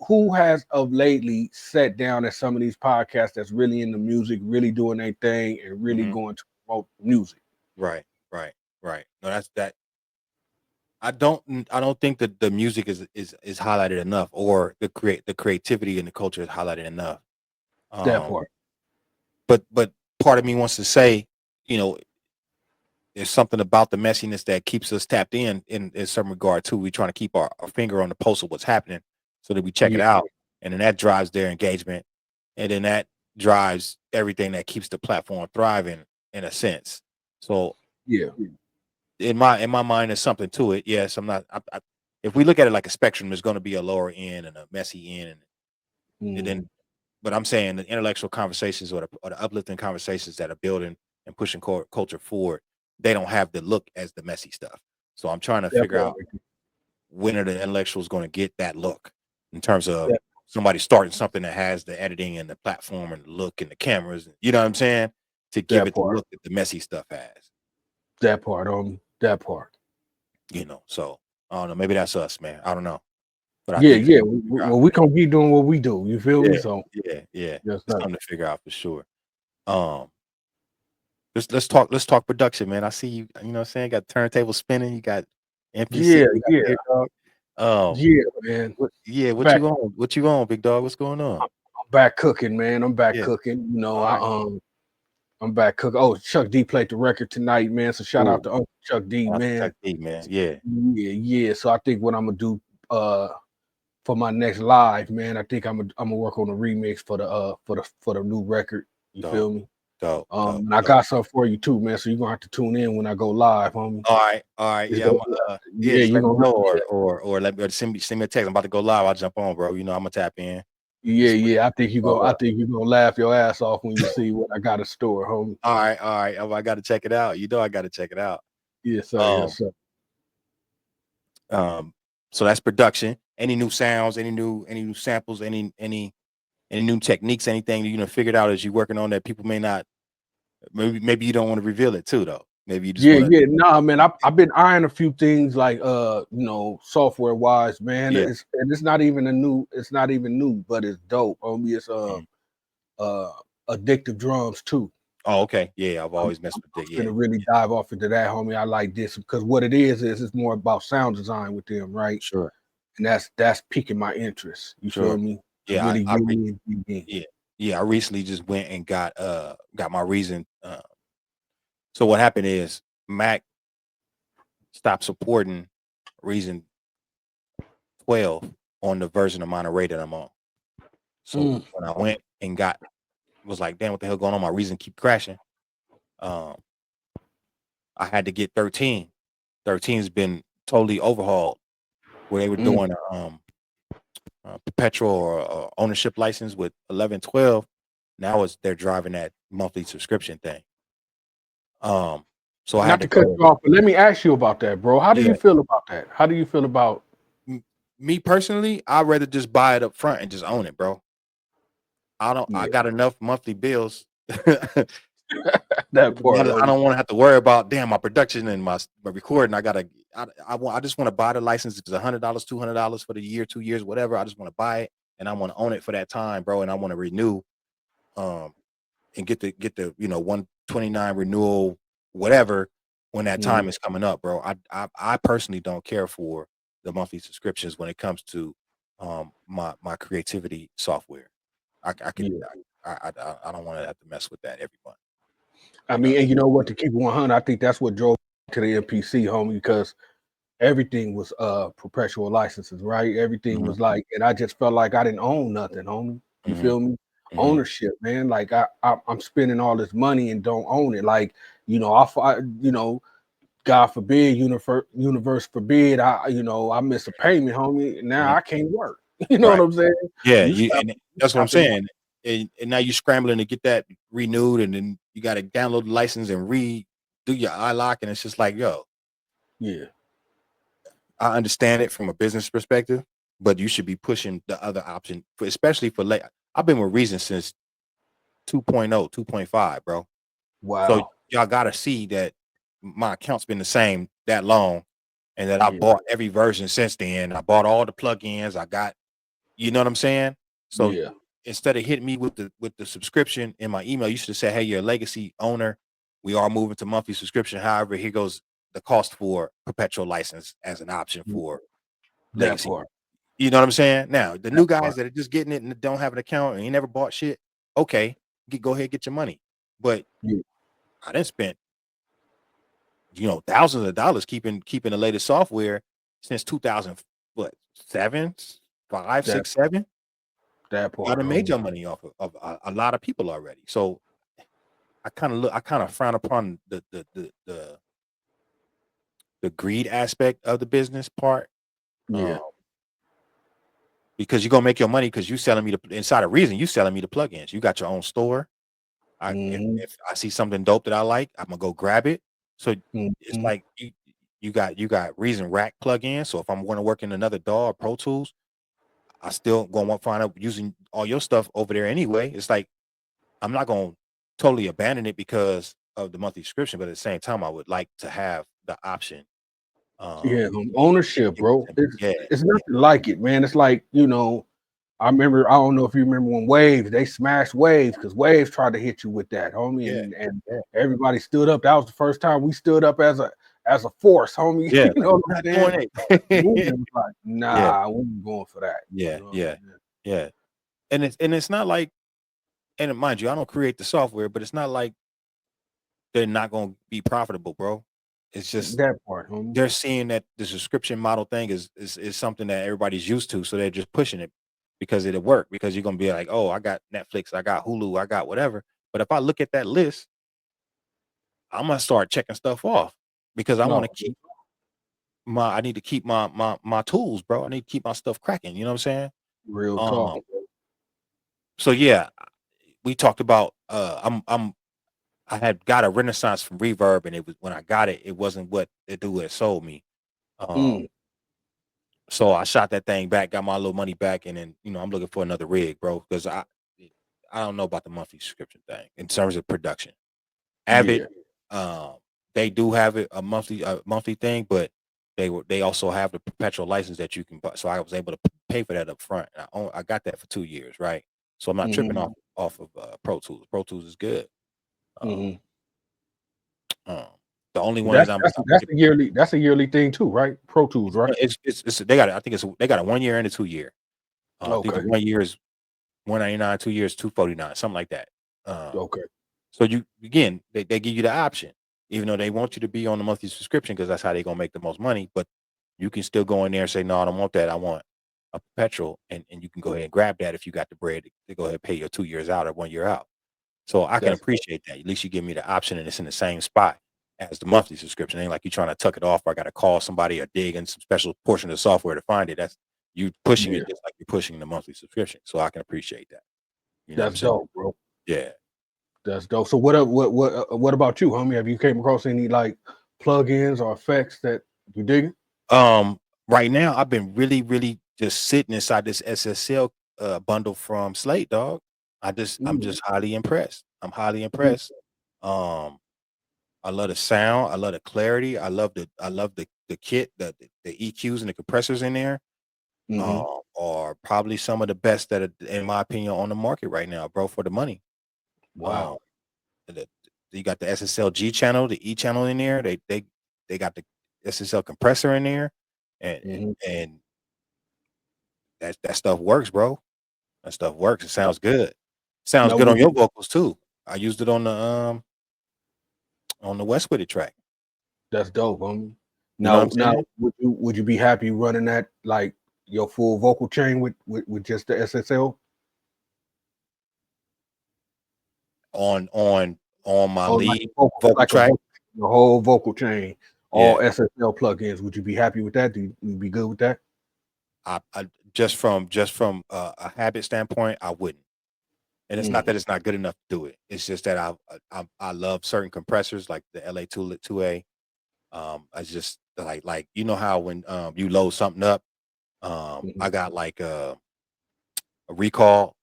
who has of lately sat down at some of these podcasts that's really into music, really doing their thing, and really Mhm. going to promote music. Right, right, right. No, that's that. I don't think that the music is highlighted enough, or the creativity and the culture is highlighted enough. That Um, part. but part of me wants to say, you know, there's something about the messiness that keeps us tapped in some regard too. We trying to keep our finger on the pulse of what's happening so that we check it Yeah, out, and then that drives their engagement, and then that drives everything that keeps the platform thriving in a sense. So yeah, in my mind, there's something to it. Yes, I'm not. If we look at it like a spectrum, there's going to be a lower end and a messy end, and mhm, then. But I'm saying the intellectual conversations or the uplifting conversations that are building and pushing culture forward, they don't have the look as the messy stuff. So I'm trying to that figure part. out when are the intellectuals going to get that look in terms of That, somebody starting something that has the editing and the platform and the look and the cameras. You know what I'm saying? To give that it the part. look that the messy stuff has. That part, that part. So I don't know. Maybe that's us, man. I don't know, but I Yeah, think it's yeah. something to figure out. Well, we gonna keep doing what we do. You feel me? Yeah, So yeah. yes, It's sir. something to figure out for sure. Um, let's talk production, man. I see you. You know what I'm saying? Got turntable spinning. You got MPC. Yeah, You got yeah, Big Dog. yeah, man. What Back, you on? What you on, Big Dog? What's going on? I'm back cooking, man. I'm back Yeah. cooking. All right. I'm back cooking. Oh, Chuck D played the record tonight, man. So shout out Cool. to Uncle Chuck D, Chuck man. D, man. Yeah. Yeah, yeah. So I think what I'm gonna do for my next live, man, I think I'm gonna work on a remix for the new record. You Dope. feel me? Dope. Dope. And I Dope. got something for you too, man. So you're gonna have to tune in when I go live, homie. All right. All right. It's Yeah. gonna, Yeah. yeah, Just you're let me gonna know, yeah, or send me a text. I'm about to go live. I'll jump on, bro. I'm gonna tap in. yeah, See yeah. what's I up. think you're gonna laugh your ass off when you see what I got in store, homie. All right. All right. I got to check it out. I got to check it out. Yes, sir. Um. Yes, sir. Um. So that's production. Any new sounds? Any new samples? Any new techniques? Anything that figured out as you're working on that people may not. Maybe you don't want to reveal it too, though. Maybe you just Yeah, want yeah. Nah, man. to. I've been eyeing a few things like software wise, man. Yeah. It's not even new, but it's dope. Homie, it's Mm. uh addictive drums too. Oh, okay. Yeah, I've always messed with that. Gonna Yeah, really dive off into that, homie. I like this because what it is it's more about sound design with them, right? sure, And that's piquing my interest. You feel sure. me? To Yeah, really really dig in. yeah, yeah. I recently just went and got my Reason. So what happened is Mac stopped supporting Reason 12 on the version of Monterey that I'm on. So when I went and was like, damn, what the hell going on? My Reason keep crashing. Um, I had to get 13. 13's been totally overhauled, where they were doing a perpetual or ownership license with 11, 12. Now they're driving that monthly subscription thing. So I had Not to to cut go. you off, but let me ask you about that, bro. How do Yeah, you feel about that? How do you feel about me personally, I'd rather just buy it up front and just own it, bro. I got enough monthly bills. I that part? don't want to have to worry about damn my production and my recording. I just want to buy the license. It's $100, $200 for the year, 2 years, whatever. I just want to buy it and I want to own it for that time, bro. And I want to renew, and get the 129 renewal, whatever, when that time is coming up, bro. I personally don't care for the monthly subscriptions when it comes to my creativity software. I don't want to have to mess with that every month. I mean, and you know what? To keep it 100, I think that's what drove to the MPC, homie, because everything was perpetual licenses, right? Everything was like, and I just felt like I didn't own nothing, homie. You feel me? Ownership, man. Like I'm spending all this money and don't own it. Like, God forbid, universe forbid, I miss a payment, homie. Now I can't work. You know Right. what I'm saying? Yeah, You stop, and you that's what I'm stop it. saying. And now you're scrambling to get that renewed, and then you got to download the license and redo your iLock, and it's just like, yo, Yeah. I understand it from a business perspective, but you should be pushing the other option, especially for late. I've been with Reason since 2.0, 2.5, bro. So Wow. y'all got to see that my account's been the same that long, and that I Yeah. bought every version since then. I bought all the plugins. I got, you know what I'm saying? So Yeah. instead of hitting me with the subscription in my email, you should have said, hey, you're a legacy owner. We are moving to monthly subscription. However, here goes the cost for perpetual license as an option for That legacy. part. You know what I'm saying? Now, the That new guys part. that are just getting it and don't have an account and you never bought shit, okay, go ahead, get your money. But Yeah. I didn't spend, thousands of dollars keeping the latest software since 2000, what, 7, 5, That 6, 7. that You part, done made homie. your money off of a lot of people already. So I kind of frown upon the greed aspect of the business part. Yeah. Because you're gonna make your money because you selling me inside of Reason, you selling me the plugins. You got your own store. If I see something dope that I like, I'm gonna go grab it. So it's like you got Reason Rack plugins. So if I'm going to work in another DAW or Pro Tools, I still gonna want to find out using all your stuff over there anyway. It's like I'm not gonna totally abandon it because of the monthly subscription, but at the same time, I would like to have the option. Yeah, ownership, bro. Yeah, It's nothing like it, man. It's like, I remember, I don't know if you remember when Waves, they smashed Waves because Waves tried to hit you with that, homie, yeah, and yeah, everybody stood up. That was the first time we stood up as a force, homie. yeah. You know what I'm Not saying? doing Movement it. was like, Yeah, nah, we ain't going for that. You yeah, know what yeah, I'm saying? yeah. And it's not like, and mind you, I don't create the software, but it's not like they're not gonna be profitable, bro. It's just That part, homie. they're seeing that the subscription model thing is something that everybody's used to, so they're just pushing it because it'll work. Because you're gonna be like, oh, I got Netflix, I got Hulu, I got whatever. But if I look at that list, I'm gonna start checking stuff off because I want No, to I need to keep my tools, bro. I need to keep my stuff cracking. You know what I'm saying? real Um, talk. so yeah, we talked about I had got a Renaissance from Reverb, and it was when I got it, it wasn't what the dude had sold me. Um, Mm, so I shot that thing back, got my little money back, and then I'm looking for another rig, bro, because I don't know about the monthly subscription thing in terms of production. Avid, yeah, um, they do have it a monthly thing, but they also have the perpetual license that you can buy. So I was able to pay for that up front. And I got that for 2 years, right? So I'm not tripping mhm. off of Pro Tools. Pro Tools is good. Um, um, the only one That's that I'm that's a yearly thing too, right? Pro Tools, right? it's they got it. I think they got a 1 year and a 2 year. I think the Okay. 1 year is $199, 2 years $249, something like that. Okay. So you again, they give you the option, even though they want you to be on the monthly subscription because that's how they're gonna make the most money. But you can still go in there and say, no, I don't want that. I want a perpetual, and you can go ahead and grab that if you got the bread to go ahead and pay your 2 years out or 1 year out. So I can That's appreciate that. At least you give me the option, and it's in the same spot as the monthly subscription. It ain't like you trying to tuck it off, or I got to call somebody or dig in some special portion of the software to find it. That's you pushing yeah. it just like you're pushing the monthly subscription. So I can appreciate that. You know what I'm That's saying? dope, bro. Yeah. That's dope. So what about you, homie? Have you came across any like plugins or effects that you digging? Right now I've been really just sitting inside this SSL bundle from Slate, dog. I'm Mm, just highly impressed. I'm highly mm, impressed. Um, I love the sound. I love the clarity. I love the kit, the EQs and the compressors in there. mm-hmm. Are probably some of the best that are, in my opinion, on the market right now, bro, for the money. Um, Wow. the, you got the SSL G channel, the E channel in there. They got the SSL compressor in there, and Mm-hmm. and that stuff works, bro. That stuff works. It sounds good. Sounds Now good on would your you, vocals too. I used it on the West Wit It track. that's dope, homie. You know what I'm Now saying? would you be happy running that like your full vocal chain with just the SSL On my or like lead vocal like a track. your whole vocal chain, all Yeah. SSL plugins? Would you be happy with that? You be good with that? I just from a habit standpoint, I wouldn't. And it's not Mm, that it's not good enough to do it. It's just that I love certain compressors like the LA2A. I just like you know how when you load something up, mhm, I got like a recall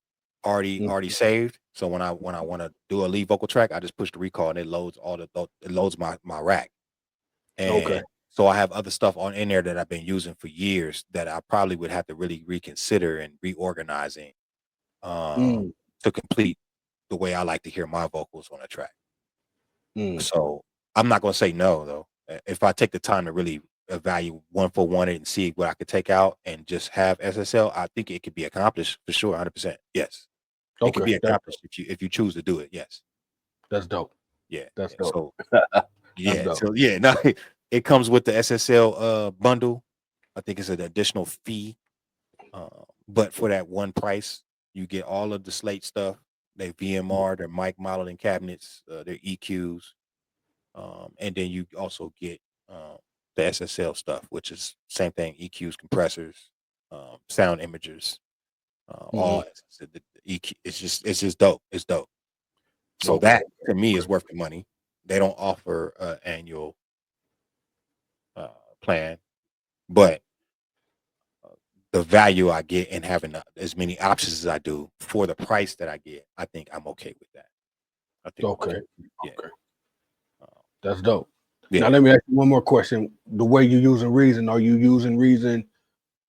mm. already saved. So when I want to do a lead vocal track, I just push the recall and it loads it loads my rack. Okay. And so I have other stuff on in there that I've been using for years that I probably would have to really reconsider and reorganizing um, Mm, to complete the way I like to hear my vocals on a track. mm. So I'm not gonna say no though. If I take the time to really evaluate one for one it and see what I could take out and just have SSL, I think it could be accomplished for sure, 100%. Yes, it could Okay. be accomplished if you choose to do it. Yes, That's dope. yeah, That's yeah. dope. So That's yeah, dope. so yeah, no, it comes with the SSL bundle. I think it's an additional fee, but for that one price, you get all of the Slate stuff, their VMR, their mic modeling cabinets, their EQs, and then you also get the SSL stuff, which is same thing: EQs, compressors, sound imagers, Mhm. all the EQ. It's just dope. It's dope. So Okay. that to me is Okay. worth the money. They don't offer an annual uh, plan, but the value I get in having as many options as I do for the price that I get, I think I'm okay with that. I think I'm okay. Okay. Yeah. Okay. Uh, That's dope. Now yeah. let me ask you one more question. The way you're using Reason, are you using Reason?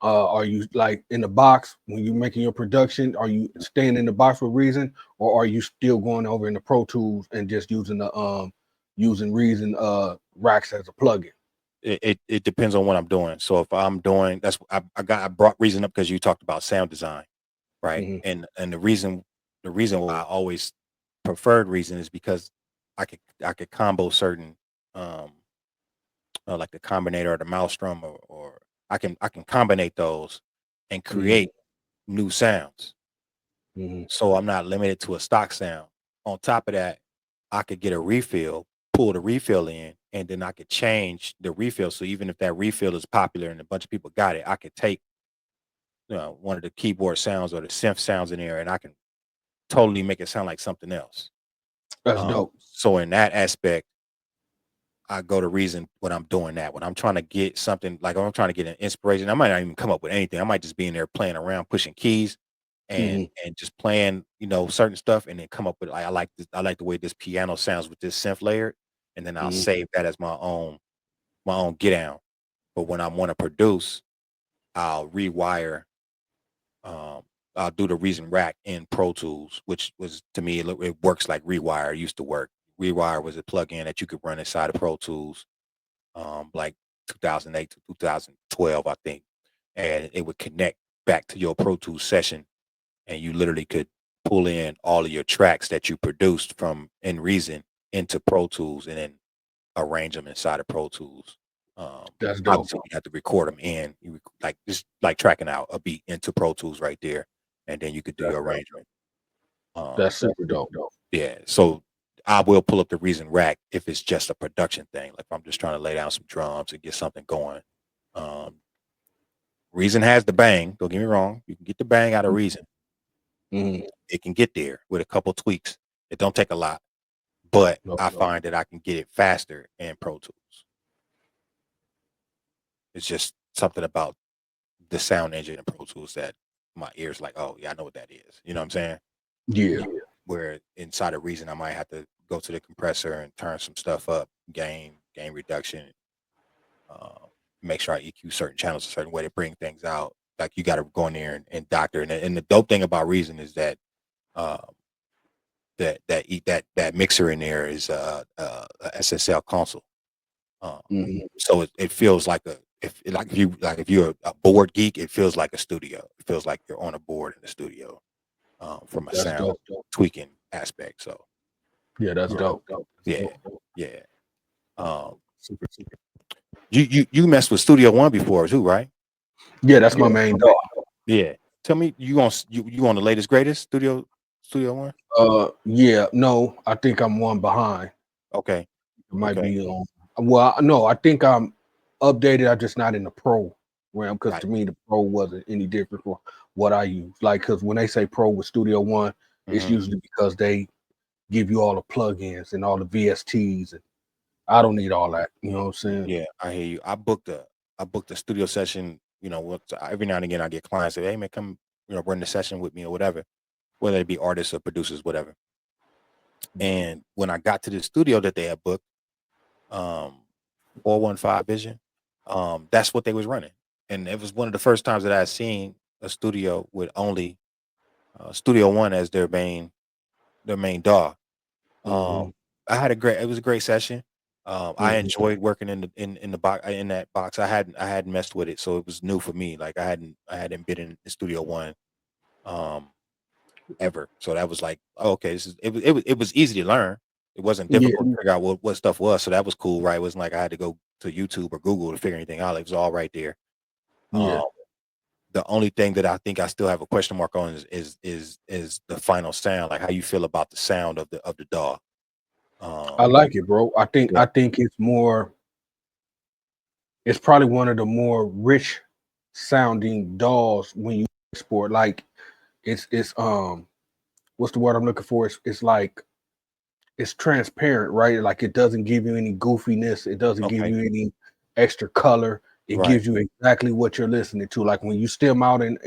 Are you like in the box when you're making your production? Are you staying in the box with Reason, or are you still going over in the Pro Tools and just using the using Reason racks as a plugin? It depends on what I'm doing. So if I'm doing that's I brought Reason up because you talked about sound design, right? Hmm. And the reason why I always preferred Reason is because I could combo certain um like the combinator or the maelstrom or I can combinate those and Hmm. create new sounds. Hmm. So I'm not limited to a stock sound. On top of that, I could get a refill, pull the refill in, and then I could change the refill. So even if that refill is popular and a bunch of people got it, I could take one of the keyboard sounds or the synth sounds in there, and I can totally make it sound like something else. That's dope. So in that aspect, I go to Reason when I'm doing that. When I'm trying to get something like I'm trying to get an inspiration, I might not even come up with anything. I might just be in there playing around, pushing keys Hmm. and just playing, certain stuff and then come up with like I like the way this piano sounds with this synth layer, and then I'll Hmm. save that as my own get down. But when I want to produce, I'll rewire um I'll do the Reason rack in Pro Tools, which was to me it works like Rewire used to work. Rewire was a plugin that you could run inside of Pro Tools, like 2008 to 2012, I think, and it would connect back to your Pro Tools session, and you literally could pull in all of your tracks that you produced from In Reason into Pro Tools and then arrange them inside of Pro Tools. That's dope. Obviously, you have to record them in, like just like tracking out a beat into Pro Tools right there, and then you could do your arrangement. That's super dope. Yeah, so I will pull up the Reason rack if it's just a production thing, like if I'm just trying to lay down some drums and get something going. Reason has the bang. Don't get me wrong; you can get the bang out of Reason. It can get there with a couple tweaks. It don't take a lot, but I find that I can get it faster in Pro Tools. It's just something about the sound engine in Pro Tools that my ears like, oh yeah, I know what that is. You know what I'm saying? Yeah. Where inside of Reason, I might have to go to the compressor and turn some stuff up, gain reduction, make sure I EQ certain channels a certain way to bring things out. Like you got to go in there and doctor. And the dope thing about Reason is that that mixer in there is a SSL console. So it feels like if you're a board geek, it feels like a studio. It feels like you're on a board in the studio from a sound tweaking aspect. So yeah, that's dope. Yeah. Super. You messed with Studio One before too, right? Yeah, that's my main dog. Yeah. Tell me, you on the latest greatest Studio One? Yeah, no, I think I'm one behind. Okay. It might be on. Well, no, I think I'm updated. I'm just not in the pro realm because to me the pro wasn't any different from what I use. Like, because when they say pro with Studio One, it's usually because they give you all the plugins and all the VSTs, and I don't need all that. You know what I'm saying? Yeah, I hear you. I booked a studio session. You know, every now and again I get clients say, "Hey man, come, run the session with me or whatever," whether it be artists or producers, whatever. And when I got to the studio that they had booked, 415 Vision, that's what they was running, and it was one of the first times that I had seen a studio with only Studio One as their main DAW. It was a great session. I enjoyed working in the box in that box. I hadn't messed with it, so it was new for me. Like I hadn't been in Studio One ever. So that was like, okay, it was easy to learn. It wasn't difficult to figure out what stuff was. So that was cool, right? It wasn't like I had to go to YouTube or Google to figure anything out. It was all right there. The only thing that I think I still have a question mark on is the final sound. Like how you feel about the sound of the DAW. I like it, bro. I think it's more. It's probably one of the more rich sounding DAWs when you export. Like it's what's the word I'm looking for? It's like it's transparent, right? Like it doesn't give you any goofiness. It doesn't give you any extra color. It gives you exactly what you're listening to. Like when you stem out in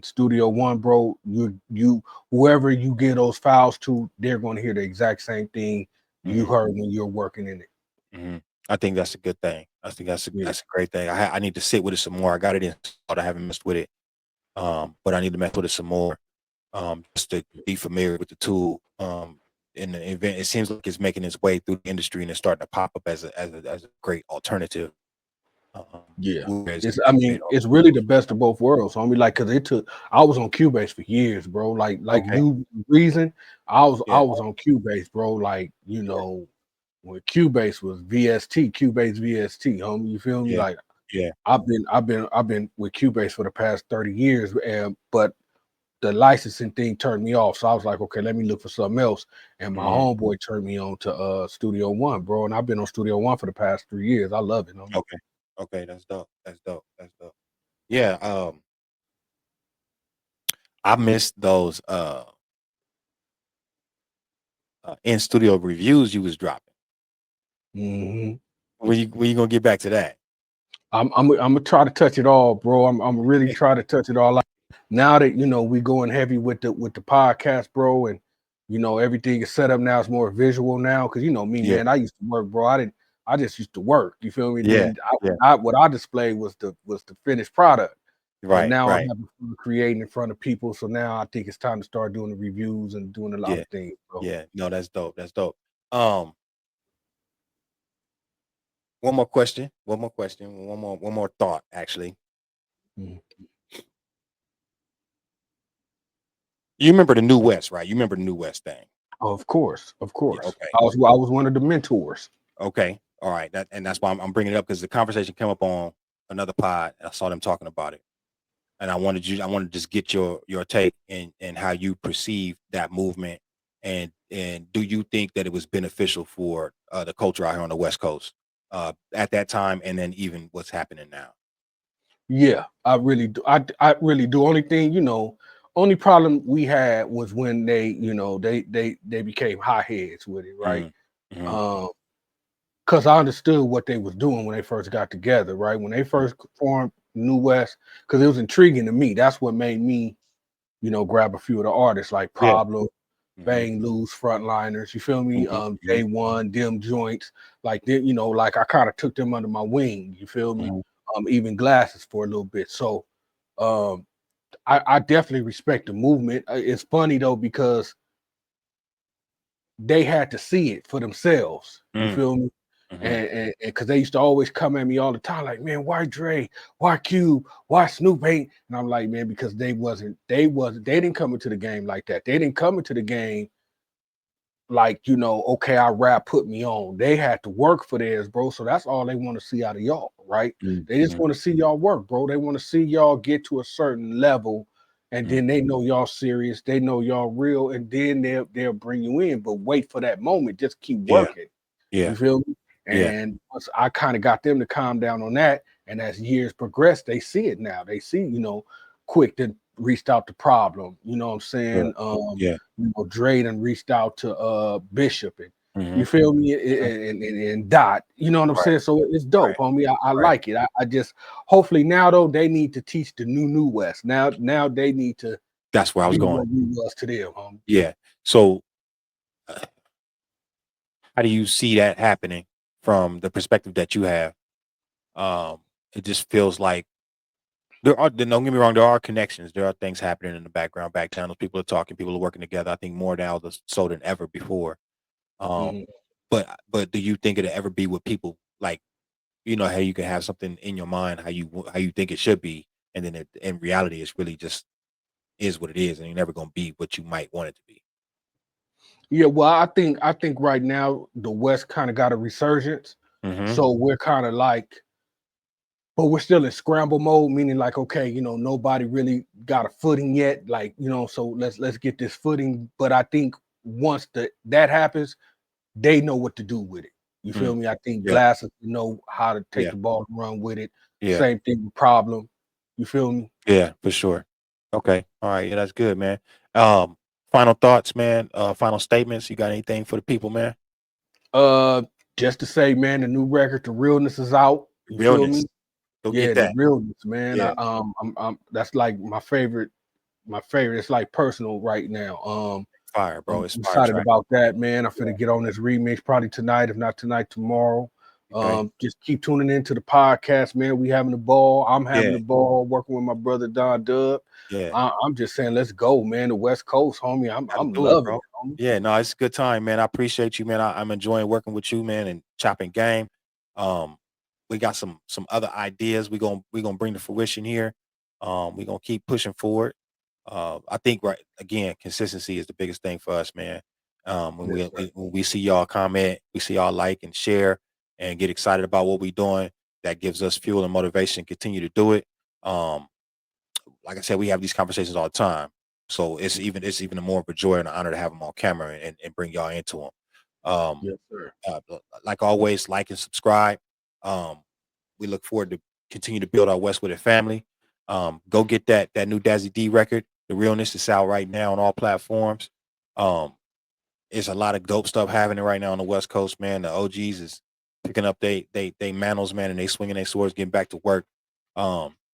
Studio One, bro, you whoever you give those files to, they're going to hear the exact same thing you heard when you're working in it. I think that's a good thing. I think that's a great thing. I need to sit with it some more. I got it installed. I haven't messed with it, but I need to mess with it some more, just to be familiar with the tool. In the event, it seems like it's making its way through the industry and it's starting to pop up as a great alternative. It's really the best of both worlds. So I mean, like, cause I was on Cubase for years, bro. Like you Reason, I was on Cubase, bro. Like, when Cubase was Cubase VST, homie. You feel me? Like, I've been with Cubase for the past 30 years, but the licensing thing turned me off. So I was like, okay, let me look for something else. And my homeboy turned me on to Studio One, bro. And I've been on Studio One for the past 3 years. I love it. Homie. Okay, that's dope. That's dope. Yeah, I missed those in studio reviews you was dropping. When you gonna get back to that? I'm gonna try to touch it all, bro. I'm really trying to touch it all. Like, now that we going heavy with the podcast, bro, and everything is set up now. It's more visual now because man, I used to work, bro. I just used to work. You feel me? What I displayed was the finished product. Right, Now I'm right. having fun creating in front of people. So now I think it's time to start doing the reviews and doing a lot Yeah, of things. So yeah. No, that's dope. That's dope. Um, one more question. One more thought, actually. mhm. You remember the New West, right? You remember the New West thing. Of course, of Yeah, course. okay. I was one of the mentors. Okay. All right. That's why I'm bringing it up because the conversation came up on another pod. And I saw them talking about it, and I wanted to just get your take and how you perceive that movement, and do you think that it was beneficial for the culture out here on the West Coast at that time, and then even what's happening now? Yeah, I really do. I really do. Only thing, only problem we had was when they became hot heads with it, right? Mm, hmm. Um, because I understood what they was doing when they first got together, right? When they first formed New West, because it was intriguing to me. That's what made me, grab a few of the artists like Yeah. Problem, Hmm. Bang Loose, Frontliners, you feel me? Hmm. Hmm. J1, Dim Joints, like like I kind of took them under my wing, you feel me? Hmm. Even Glasses for a little bit. So um I definitely respect the movement. It's funny though, because they had to see it for themselves. You Mm, feel me? hmm. And because they used to always come at me all the time, like, man, why Dre, why Cube, why Snoop ain't? And I'm like, man, because they didn't come into the game like that. They didn't come into the game like, okay, I rap, put me on. They had to work for theirs, bro. So that's all they want to see out of y'all, right? They just Mm-hmm. want to see y'all work, bro. They want to see y'all get to a certain level, and Mm. then they know y'all serious, they know y'all real, and then they'll bring you in. But wait for that moment, just keep Yeah. working. You Yeah. feel me? Yeah. And once I kind of got them to calm down on that, and as years progress, they see it now. They see, quick to reached out to Problem. You know what I'm Sure. saying? Yeah. Dre done reached out to Bishop, and Hmm. you feel me, Hmm. and Dot. You know what I'm Right. saying? So it's dope, Right. homie. I Right. like it. I just hopefully now though they need to teach the new West. Now they need to That's where I was be going. what we was to them, homie. Yeah. So, how do you see that happening from the perspective that you have? Um, it just feels like don't get me wrong, there are connections. There are things happening in the background, back channels. People are talking, people are working together. I think more now so than ever before. Um, Mhm. but do you think it'll ever be with people like how you can have something in your mind how you think it should be, and then in reality it's really just is what it is, and you're never gonna be what you might want it to be. Yeah, well, I think right now the West kind of got a resurgence, Hmm. so we're kind of like, but we're still in scramble mode, meaning like, okay, nobody really got a footing yet, like, so let's get this footing. But I think once that happens, they know what to do with it. You Mm. feel me? I think Yeah. Glasses know how to take Yeah. the ball and run with it. Yeah. Same thing with Problem. You feel me? Yeah, for sure. Okay. All right. Yeah, that's good, man. Um, Final thoughts, man. Final statements. You got anything for the people, man? Uh, just to say, man, the new record, the realness is out. You feel Realness. me? Go get Yeah, the that. realness, man. Yeah. I'm that's like my favorite. My favorite. It's like personal right now. Fire, bro. I'm It's fire excited track. about that, man. I'm Yeah. finna get on this remix probably tonight, if not tonight, tomorrow. Okay. Just keep tuning into the podcast, man. We having the ball. I'm having Yeah. the ball, working with my brother Don Dubb. Yeah. I'm just saying, let's go, man. The West Coast, homie. Gotta I'm do it, loving bro. it, homie. Yeah, no, it's a good time, man. I appreciate you, man. I'm enjoying working with you, man, and chopping game. Um, we got some other ideas we gonna bring to fruition here. We're gonna keep pushing forward. I think right again, consistency is the biggest thing for us, man. When Yes, sir. when we see y'all comment, we see y'all like and share and get excited about what we're doing, that gives us fuel and motivation to continue to do it. Um, like I said, we have these conversations all the time. So it's even more of a joy and an honor to have them on camera and bring y'all into them. Um, Yes, sir. like always, like and subscribe. Um, we look forward to continue to build our West Wit It family. Go get that new Dazzie D record. The realness is out right now on all platforms. Um, it's a lot of dope stuff happening right now on the West Coast, man. The OGs is picking up they mantles, man, and they swinging their swords, getting back to work.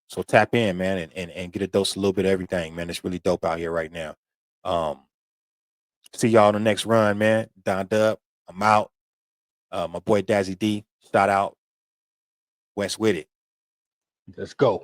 So tap in, man, and get a dose, a little bit of everything, man. It's really dope out here right now. Um, See y'all on the next run, man. Don Dubb, I'm out. My boy Dazzie D, shout out West With It. Let's go.